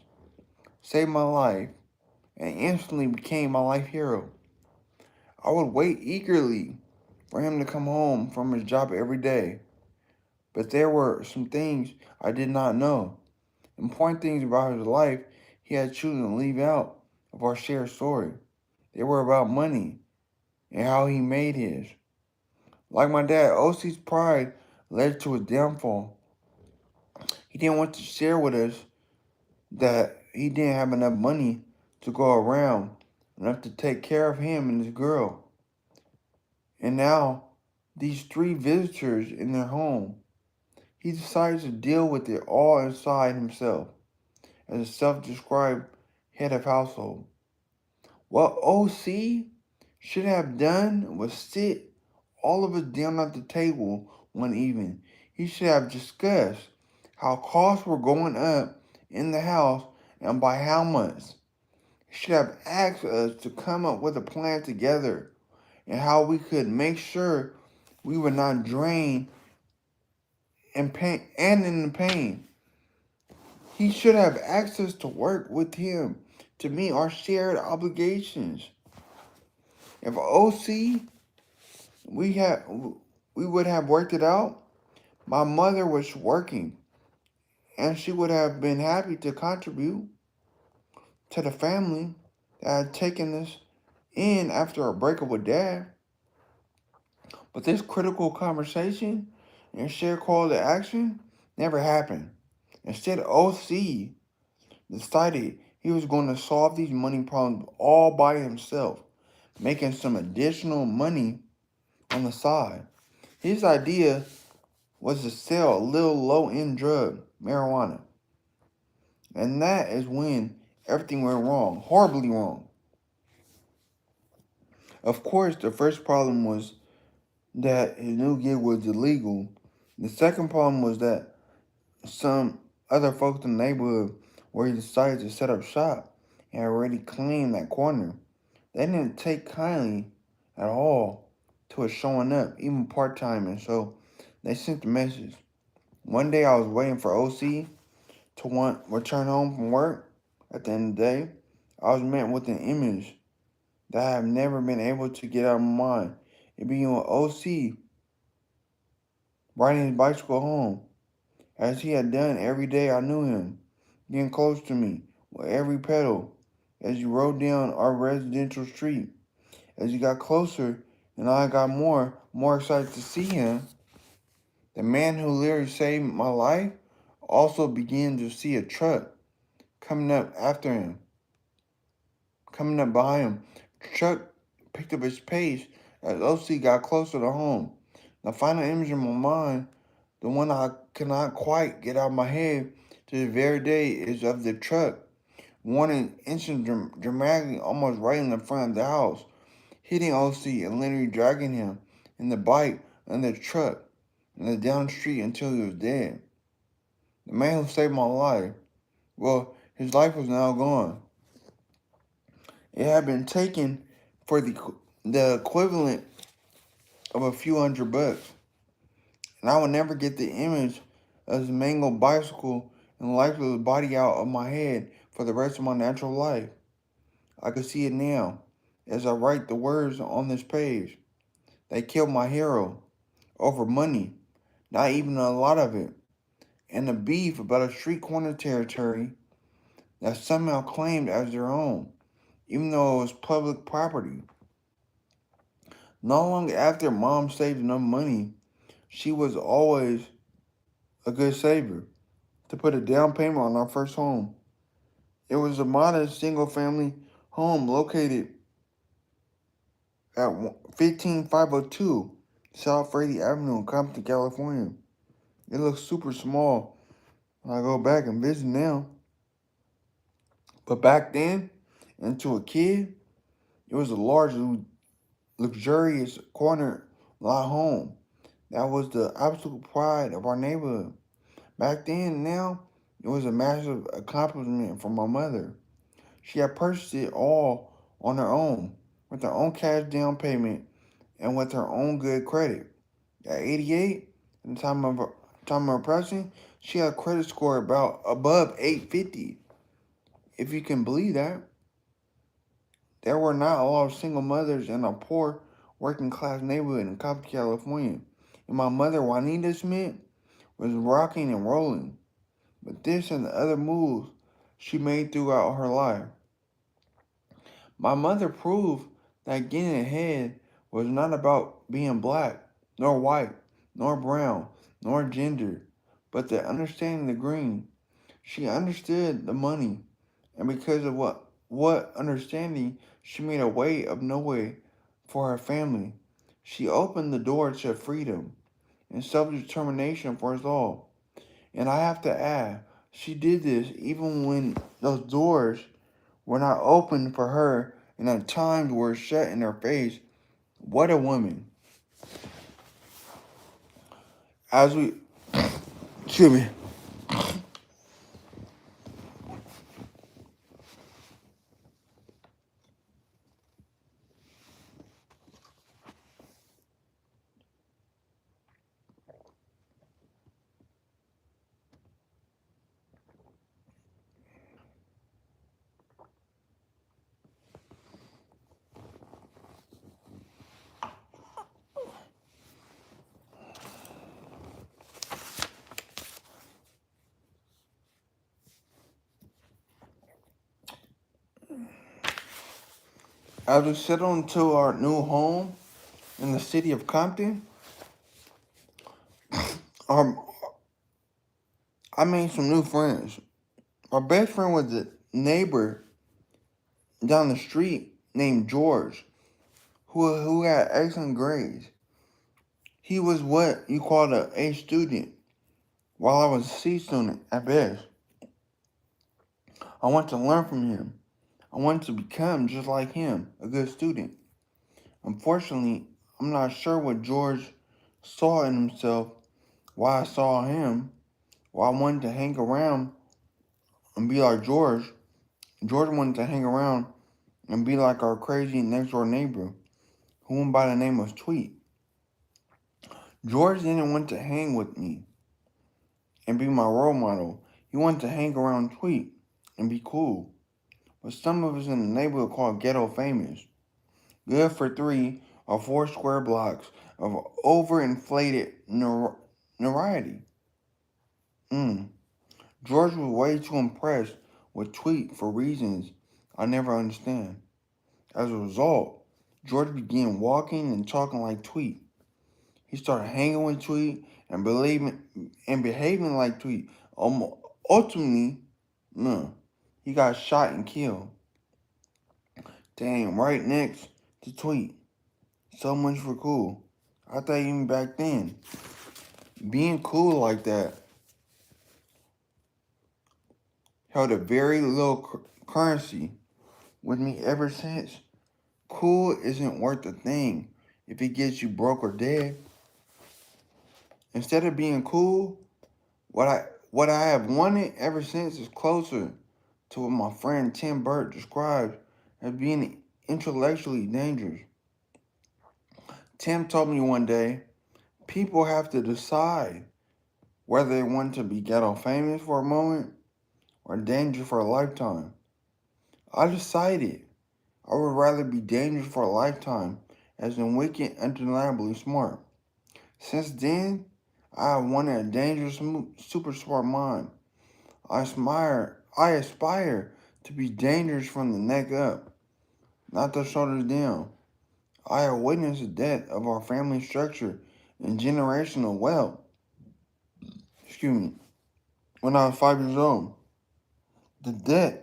saved my life, and instantly became my life hero. I would wait eagerly for him to come home from his job every day, but there were some things I did not know. Important things about his life he had chosen to leave out of our shared story. They were about money and how he made his. Like my dad, OC's pride led to his downfall. He didn't want to share with us that he didn't have enough money to go around, enough to take care of him and his girl. And now, these three visitors in their home, he decided to deal with it all inside himself as a self-described head of household. What OC should have done was sit all of us down at the table one evening. He should have discussed how costs were going up in the house and by how much. He should have asked us to come up with a plan together and how we could make sure we would not drain and pain and in the pain. He should have asked us to work with him to meet our shared obligations. If OC we had we would have worked it out, my mother was working and she would have been happy to contribute to the family that had taken us in after a breakup with dad. But this critical conversation and shared call to action never happened. Instead, OC decided he was going to solve these money problems all by himself, making some additional money on the side. His idea was to sell a little low-end drug, marijuana. And that is when everything went wrong, horribly wrong. Of course, the first problem was that his new gig was illegal. The second problem was that some other folks in the neighborhood where he decided to set up shop had already claimed that corner. They didn't take kindly at all to us showing up, even part-time, and so they sent the message. One day I was waiting for OC to return home from work. At the end of the day, I was met with an image that I have never been able to get out of my mind. It being with OC riding his bicycle home, as he had done every day I knew him, getting close to me with every pedal as he rode down our residential street. As he got closer and I got more excited to see him, the man who literally saved my life also began to see a truck coming up after him, coming up behind him. The truck picked up its pace as OC got closer to home. The final image in my mind, the one I cannot quite get out of my head to this very day, is of the truck warning instant dramatically almost right in the front of the house, hitting OC and literally dragging him in the bike under the truck and down the street until he was dead. The man who saved my life, well, his life was now gone. It had been taken for the equivalent of a few $100. And I would never get the image of this mangled bicycle and lifeless body out of my head for the rest of my natural life. I can see it now as I write the words on this page. They killed my hero over money, not even a lot of it, and a beef about a street corner territory that somehow claimed as their own, even though it was public property. Not long after Mom saved enough money, she was always a good saver, to put a down payment on our first home. It was a modest single family home located at 15502 South Frady Avenue in Compton, California. It looks super small when I go back and visit now. But back then, and to a kid, it was a large, luxurious corner lot home. That was the absolute pride of our neighborhood. Back then, now, it was a massive accomplishment for my mother. She had purchased it all on her own, with her own cash down payment and with her own good credit. At 88, at the time of her passing, she had a credit score about above 850. If you can believe that, there were not a lot of single mothers in a poor working class neighborhood in Compton, California. And my mother, Juanita Smith, was rocking and rolling. But this and the other moves she made throughout her life. My mother proved that getting ahead was not about being black, nor white, nor brown, nor gender, but the understanding the green. She understood the money, and because of what understanding, she made a way of no way for her family. She opened the door to freedom and self-determination for us all. And I have to add, she did this even when those doors were not open for her and at times were shut in her face. What a woman. As we, excuse me, as we settle into our new home in the city of Compton, um, I made some new friends. My best friend was a neighbor down the street named George, who had excellent grades. He was what you call an A student, while I was a C student at best. I wanted to learn from him. I wanted to become just like him, a good student. Unfortunately, I'm not sure what George saw in himself, why I saw him, why I wanted to hang around and be like George. George wanted to hang around and be like our crazy next door neighbor, who went by the name of Tweet. George didn't want to hang with me and be my role model. He wanted to hang around Tweet and be cool. But some of us in the neighborhood called ghetto famous. Good for 3 or 4 square blocks of overinflated notoriety. George was way too impressed with Tweet for reasons I never understand. As a result, George began walking and talking like Tweet. He started hanging with Tweet and believing and behaving like Tweet. Ultimately, no, he got shot and killed. Damn, right next to Tweet. So much for cool. I thought even back then, being cool like that held a very little currency with me ever since. Cool isn't worth a thing if it gets you broke or dead. Instead of being cool, what I have wanted ever since is closer to what my friend Tim Burt describes as being intellectually dangerous. Tim told me one day, people have to decide whether they want to be ghetto famous for a moment or dangerous for a lifetime. I decided I would rather be dangerous for a lifetime as in wicked, undeniably smart. Since then, I have wanted a dangerous, super smart mind. I aspire to be dangerous from the neck up, not the shoulders down. I have witnessed the death of our family structure and generational wealth. Excuse me. When I was 5 years old, the death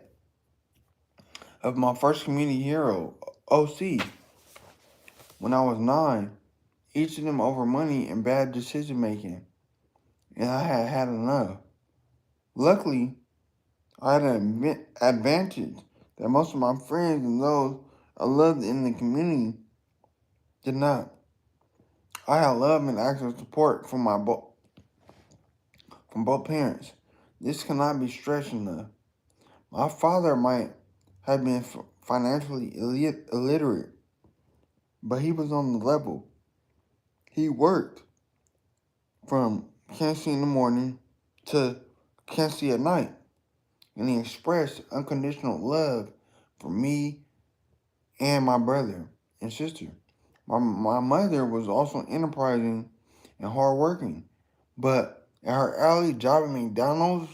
of my first community hero, OC, when I was 9, each of them over money and bad decision making, and I had had enough. Luckily, I had an advantage that most of my friends and those I loved in the community did not. I had love and active support from both parents. This cannot be stressed enough. My father might have been financially illiterate, but he was on the level. He worked from can't see in the morning to can't see at night, and he expressed unconditional love for me and my brother and sister. My mother was also enterprising and hardworking, but at her early job at McDonald's,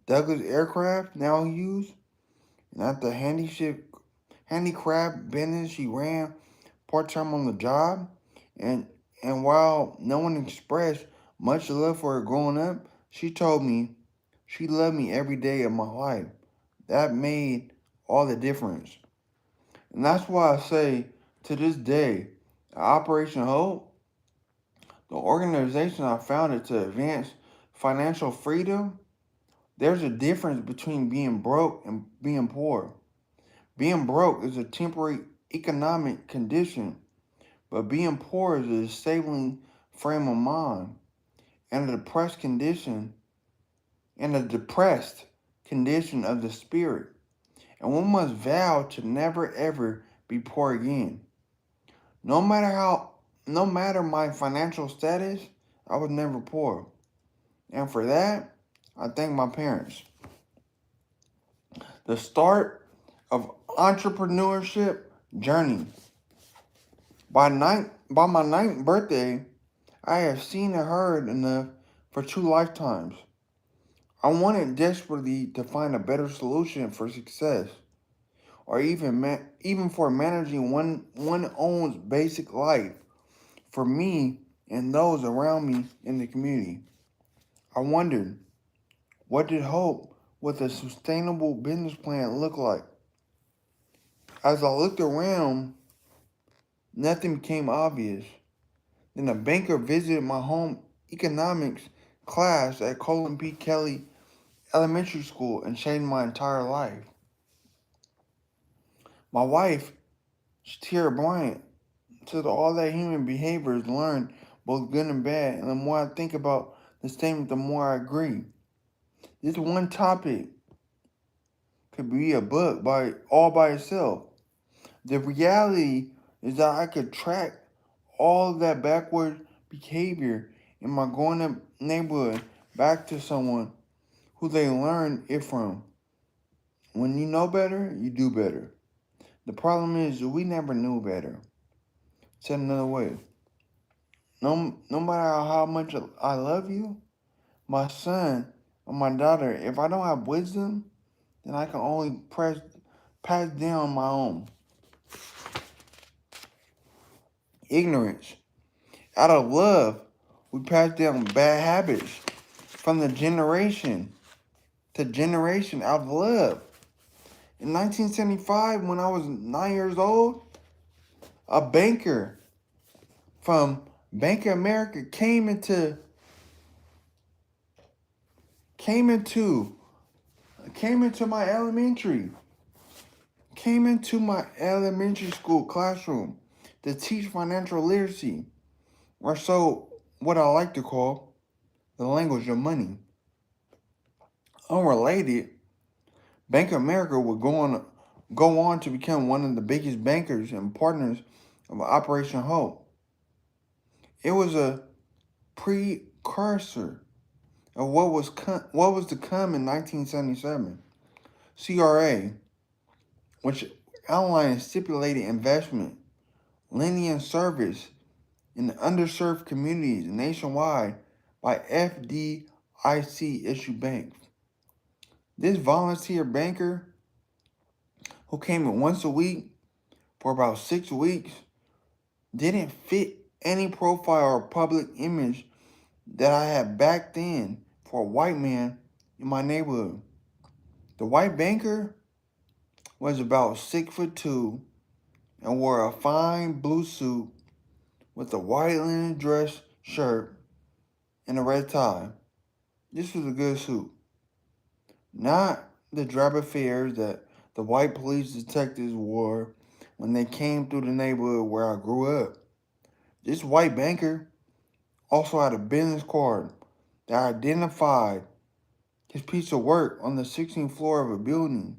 Douglas Aircraft, now used, and at the handicraft business she ran part-time on the job, and while no one expressed much love for her growing up, she told me she loved me every day of my life. That made all the difference. And that's why I say to this day, Operation Hope, the organization I founded to advance financial freedom, there's a difference between being broke and being poor. Being broke is a temporary economic condition, but being poor is a disabling frame of mind and a depressed condition of the spirit. And one must vow to never ever be poor again. No matter no matter my financial status, I was never poor. And for that, I thank my parents. The start of entrepreneurship journey. By my ninth birthday, I have seen and heard enough for 2 lifetimes. I wanted desperately to find a better solution for success, or even for managing one own's basic life for me and those around me in the community. I wondered, what did hope with a sustainable business plan look like? As I looked around, nothing became obvious. Then a banker visited my home economics class at Colin P. Kelly Elementary School and changed my entire life. My wife, Tara Bryant, said all that human behavior is learned, both good and bad, and the more I think about the statement, the more I agree. This one topic could be a book all by itself. The reality is that I could track all of that backward behavior in my growing up neighborhood back to someone who they learned it from. When you know better, you do better. The problem is we never knew better. Said another way, no matter how much I love you, my son or my daughter, if I don't have wisdom, then I can only pass down my own ignorance. Out of love, we pass down bad habits from the generation to generation out of love. In 1975, when I was 9 years old, a banker from Bank of America came into came into my elementary school classroom to teach financial literacy, or so what I like to call the language of money. Unrelated, Bank of America would go on to become one of the biggest bankers and partners of Operation Hope. It was a precursor of what was to come in 1977. CRA, which outlined stipulated investment, lending and service in underserved communities nationwide by FDIC issued banks. This volunteer banker, who came in once a week for about 6 weeks, didn't fit any profile or public image that I had back then for a white man in my neighborhood. The white banker was about 6'2" and wore a fine blue suit with a white linen dress shirt and a red tie. This was a good suit. Not the drab affairs that the white police detectives wore when they came through the neighborhood where I grew up. This white banker also had a business card that identified his piece of work on the 16th floor of a building.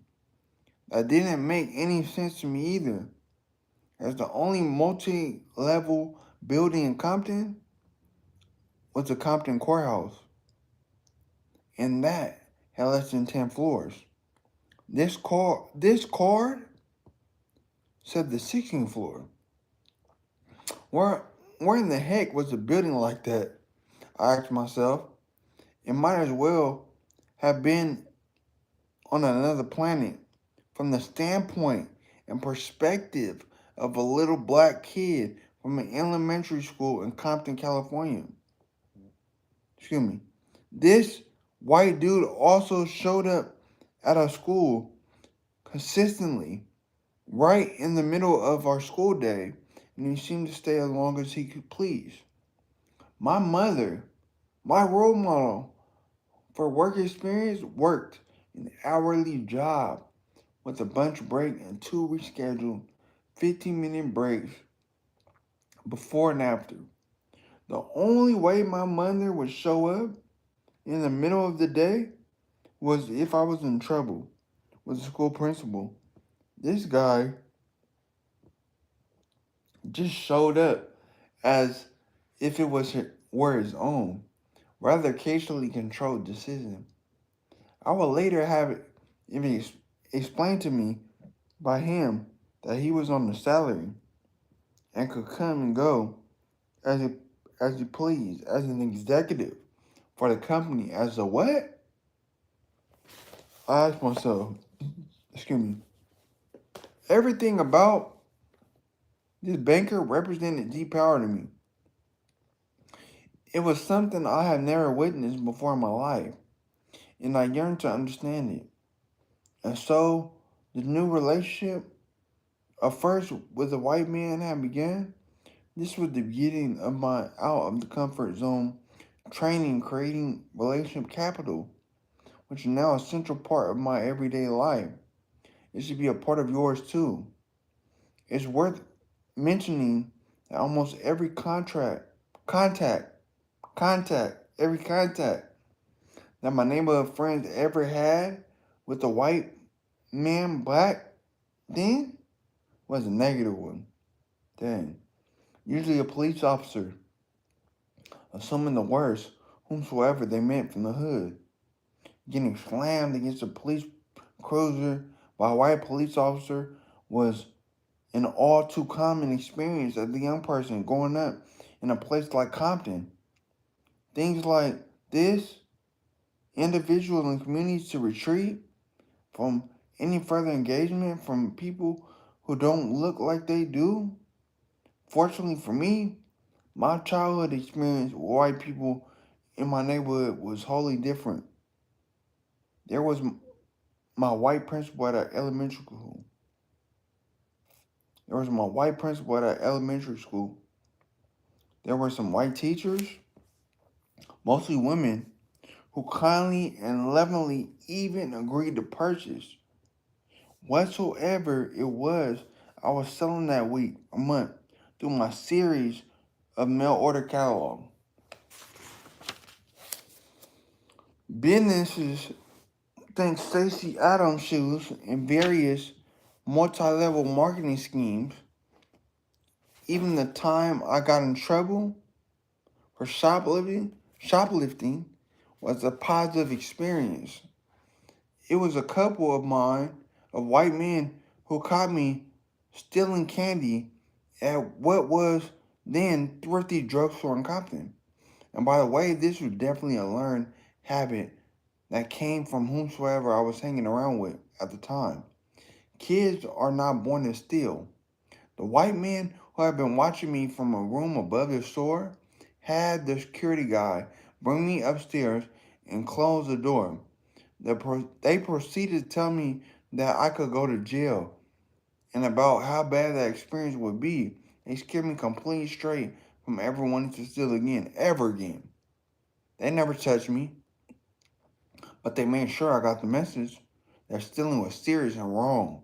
That didn't make any sense to me either, as the only multi-level building in Compton was the Compton Courthouse, and that had less than 10 floors. This card said the 16th floor. Where, where in the heck was a building like that? I asked myself. It might as well have been on another planet from the standpoint and perspective of a little black kid from an elementary school in Compton, California. Excuse me. This white dude also showed up at our school consistently, right in the middle of our school day, and he seemed to stay as long as he could please. My mother, my role model for work experience, worked an hourly job with a bunch break and 2 rescheduled 15-minute breaks before and after. The only way my mother would show up in the middle of the day was if I was in trouble with the school principal. This guy just showed up as if it were his own, rather occasionally controlled decision. I would later have it explained to me by him that he was on the salary and could come and go as he, as he pleased, as an executive for the company. As a what? I asked myself, excuse me, everything about this banker represented deep power to me. It was something I had never witnessed before in my life, and I yearned to understand it. And so, the new relationship, first with a white man, had begun. This was the beginning of my out of the comfort zone training, creating relationship capital, which is now a central part of my everyday life. It should be a part of yours too. It's worth mentioning that almost every contact, every contact that my neighborhood friends ever had with a white man, black, then was a negative one. Then, usually a police officer, assuming the worst, whomsoever they meant from the hood, getting slammed against a police cruiser by a white police officer was an all too common experience as a young person growing up in a place like Compton. Things like this, individuals and communities to retreat from any further engagement from people who don't look like they do. Fortunately for me, my childhood experience with white people in my neighborhood was wholly different. There was my white principal at our elementary school. There was my white principal at our elementary school. There were some white teachers, mostly women, who kindly and lovingly even agreed to purchase whatsoever it was I was selling that week or month through my series of mail order catalog. Businesses think Stacey Adams shoes and various multi-level marketing schemes Even the time I got in trouble for shoplifting was a positive experience. It was a couple of mine, of white men, who caught me stealing candy at what was then Thrifty Drugstore in Compton. And by the way, this was definitely a learned habit that came from whomsoever I was hanging around with at the time. Kids are not born to steal. The white men who had been watching me from a room above the store had the security guy bring me upstairs and close the door. They proceeded to tell me that I could go to jail and about how bad that experience would be. They scared me completely straight from ever wanting to steal again, ever again. They never touched me, but they made sure I got the message that stealing was serious and wrong.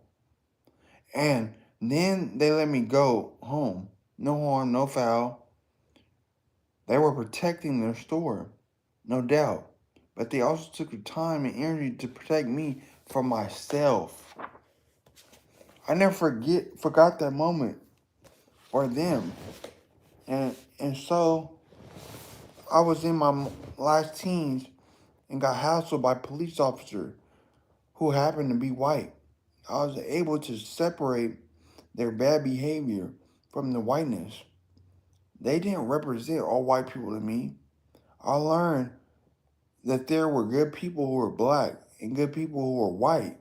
And then they let me go home. No harm, no foul. They were protecting their store, no doubt. But they also took the time and energy to protect me from myself. I never forgot that moment or them. And so I was in my last teens and got hassled by police officer who happened to be white. I was able to separate their bad behavior from the whiteness. They didn't represent all white people to me. I learned that there were good people who were black and good people who were white,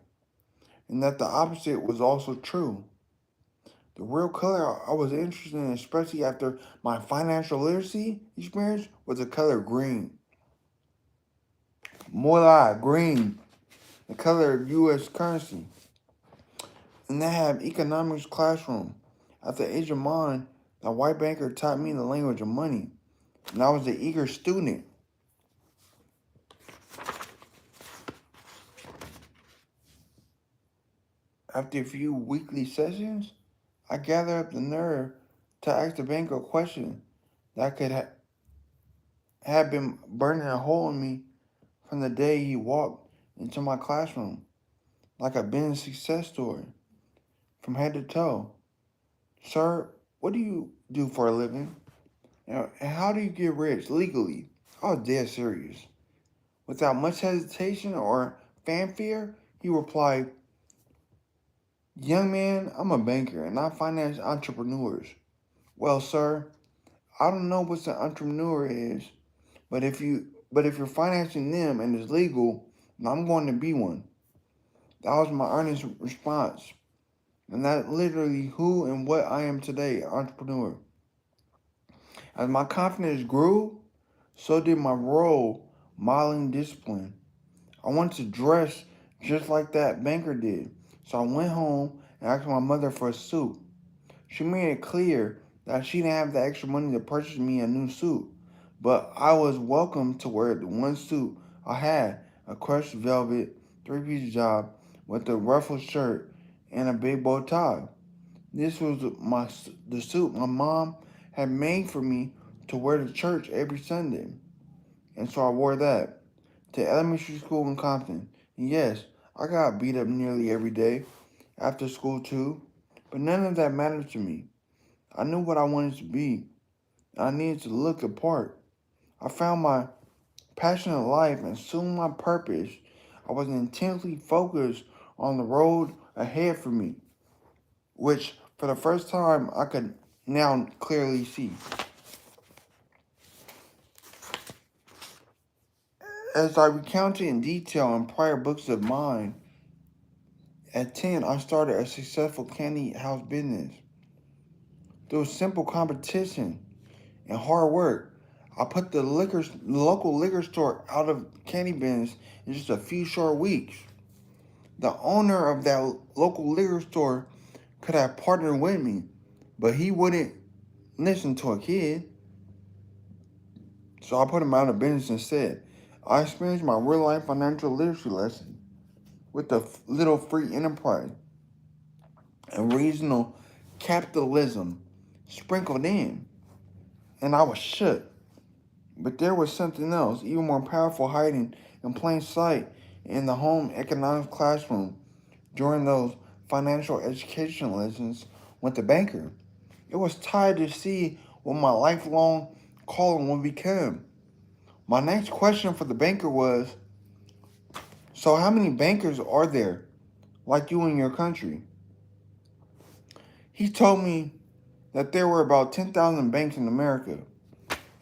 and that the opposite was also true. The real color I was interested in, especially after my financial literacy experience, was the color green. Moolah, green, the color of U.S. currency. And they have economics classroom. At the age of mine, the white banker taught me the language of money, and I was an eager student. After a few weekly sessions, I gathered up the nerve to ask the banker a question that could have been burning a hole in me from the day he walked into my classroom, like a business success story, from head to toe. Sir, what do you do for a living? And how do you get rich legally? I was dead serious. Without much hesitation or fanfare, he replied, "Young man, I'm a banker and I finance entrepreneurs." Well, sir, I don't know what an entrepreneur is, but if you're financing them and it's legal, then I'm going to be one. That was my earnest response. And that's literally who and what I am today, entrepreneur. As my confidence grew, so did my role modeling discipline. I wanted to dress just like that banker did. So I went home and asked my mother for a suit. She made it clear that she didn't have the extra money to purchase me a new suit, but I was welcome to wear the one suit I had, a crushed velvet three-piece job with a ruffled shirt and a big bow tie. This was the suit my mom had made for me to wear to church every Sunday, and so I wore that to elementary school in Compton. And yes, I got beat up nearly every day after school too, but none of that mattered to me. I knew what I wanted to be. I needed to look the part. I found my passion in life and soon my purpose. I was intensely focused on the road ahead for me, which for the first time I could now clearly see. As I recounted in detail in prior books of mine, at 10 I started a successful candy house business. Through simple competition and hard work, I put the local liquor store out of candy business in just a few short weeks. The owner of that local liquor store could have partnered with me, but he wouldn't listen to a kid, so I put him out of business instead. I experienced my real life financial literacy lesson with the little free enterprise and regional capitalism sprinkled in, and I was shook. But there was something else, even more powerful, hiding in plain sight in the home economics classroom during those financial education lessons with the banker. It was tied to see what my lifelong calling would become. My next question for the banker was, so how many bankers are there like you in your country? He told me that there were about 10,000 banks in America.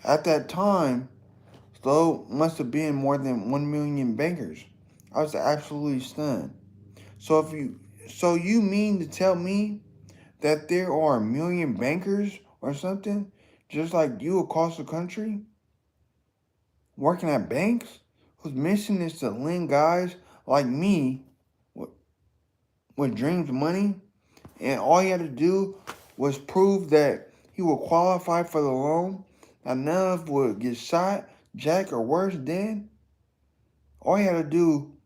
At that time, though, must have been more than 1 million bankers. I was absolutely stunned. So so you mean to tell me that there are a million bankers or something just like you across the country working at banks whose mission is to lend guys like me with, with dreams money, and all he had to do was prove that he would qualify for the loan, that none of us would get shot, jacked, or worse dead? All he had to do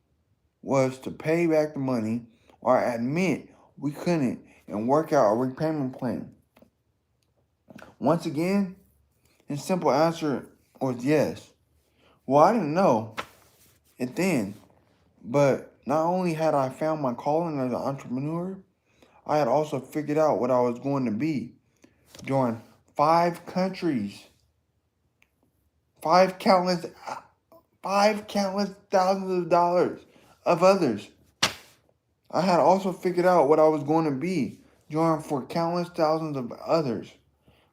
was to pay back the money or admit we couldn't and work out a repayment plan. Once again, his simple answer was yes. Well, I didn't know it then, but not only had I found my calling as an entrepreneur, I had also figured out what I was going to be. Join 5 countries, five countless, five countless thousands of dollars of others. I had also figured out what I was going to be. Join for countless thousands of others.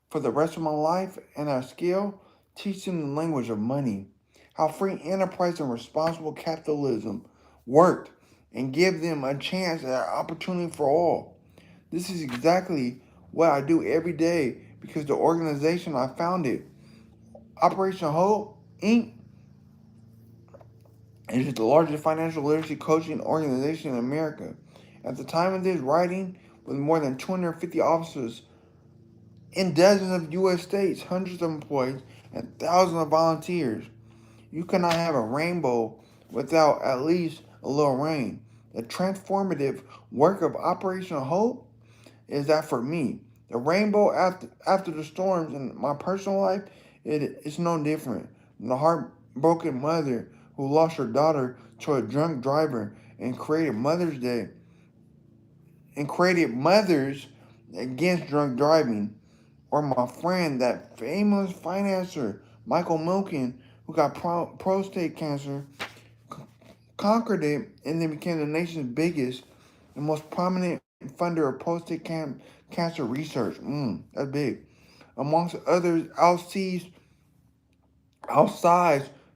For the rest of my life and our skill, teach them the language of money, how free enterprise and responsible capitalism worked, and give them a chance at an opportunity for all. This is exactly what I do every day because the organization I founded, Operation Hope, Inc., is the largest financial literacy coaching organization in America. At the time of this writing, with more than 250 officers in dozens of U.S. states, hundreds of employees, and thousands of volunteers. You cannot have a rainbow without at least a little rain. The transformative work of Operation Hope is that for me, the rainbow after the storms in my personal life, it's no different than the heartbroken mother who lost her daughter to a drunk driver and created Mother's Day and created mothers against drunk driving, or my friend, that famous financier, Michael Milken, who got prostate cancer, conquered it, and then became the nation's biggest and most prominent funder of prostate cancer research. That's big. Amongst others, outsized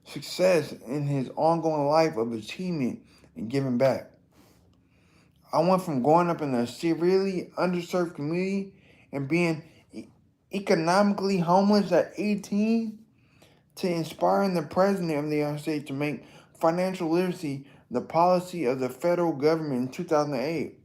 success in his ongoing life of achievement and giving back. I went from growing up in a severely underserved community and being economically homeless at 18 to inspiring the President of the United States to make financial literacy the policy of the federal government in 2008,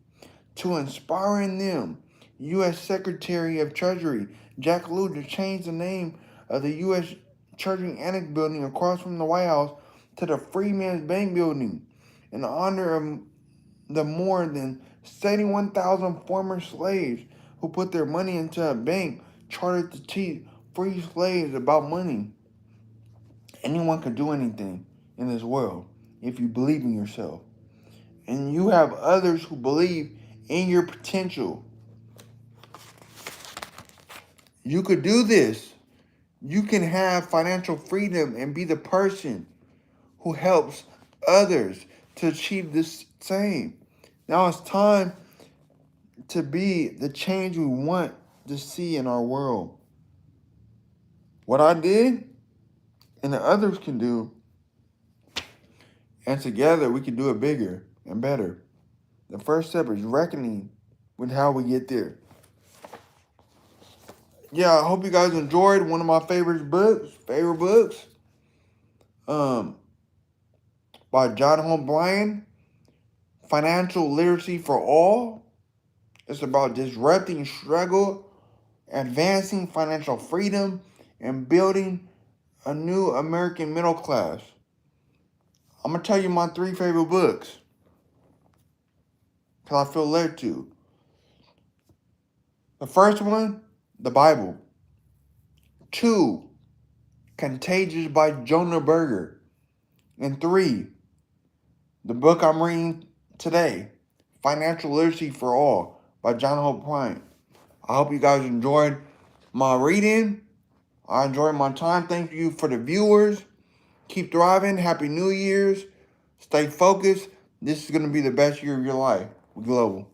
to inspiring them, U.S. Secretary of Treasury Jack Lew to change the name of the U.S. Treasury Annex Building across from the White House to the Freedmen's Bank Building in honor of the more than 71,000 former slaves who put their money into a bank chartered to teach free slaves about money. Anyone can do anything in this world if you believe in yourself. And you have others who believe in your potential. You could do this. You can have financial freedom and be the person who helps others to achieve this same. Now it's time to be the change we want to see in our world. What I did and the others can do, and together we can do it bigger and better. The first step is reckoning with how we get there. Yeah, I hope you guys enjoyed one of my favorite books by John Hope Bryan, Financial Literacy for All. It's about disrupting struggle, advancing financial freedom, and building a new American middle class. I'm going to tell you my 3 favorite books because I feel led to. The first one, the Bible. 2, Contagious by Jonah Berger. And 3, the book I'm reading today, Financial Literacy for All by John Hope Bryan. I hope you guys enjoyed my reading. I enjoyed my time. Thank you for the viewers. Keep thriving. Happy New Year's. Stay focused. This is going to be the best year of your life. Global.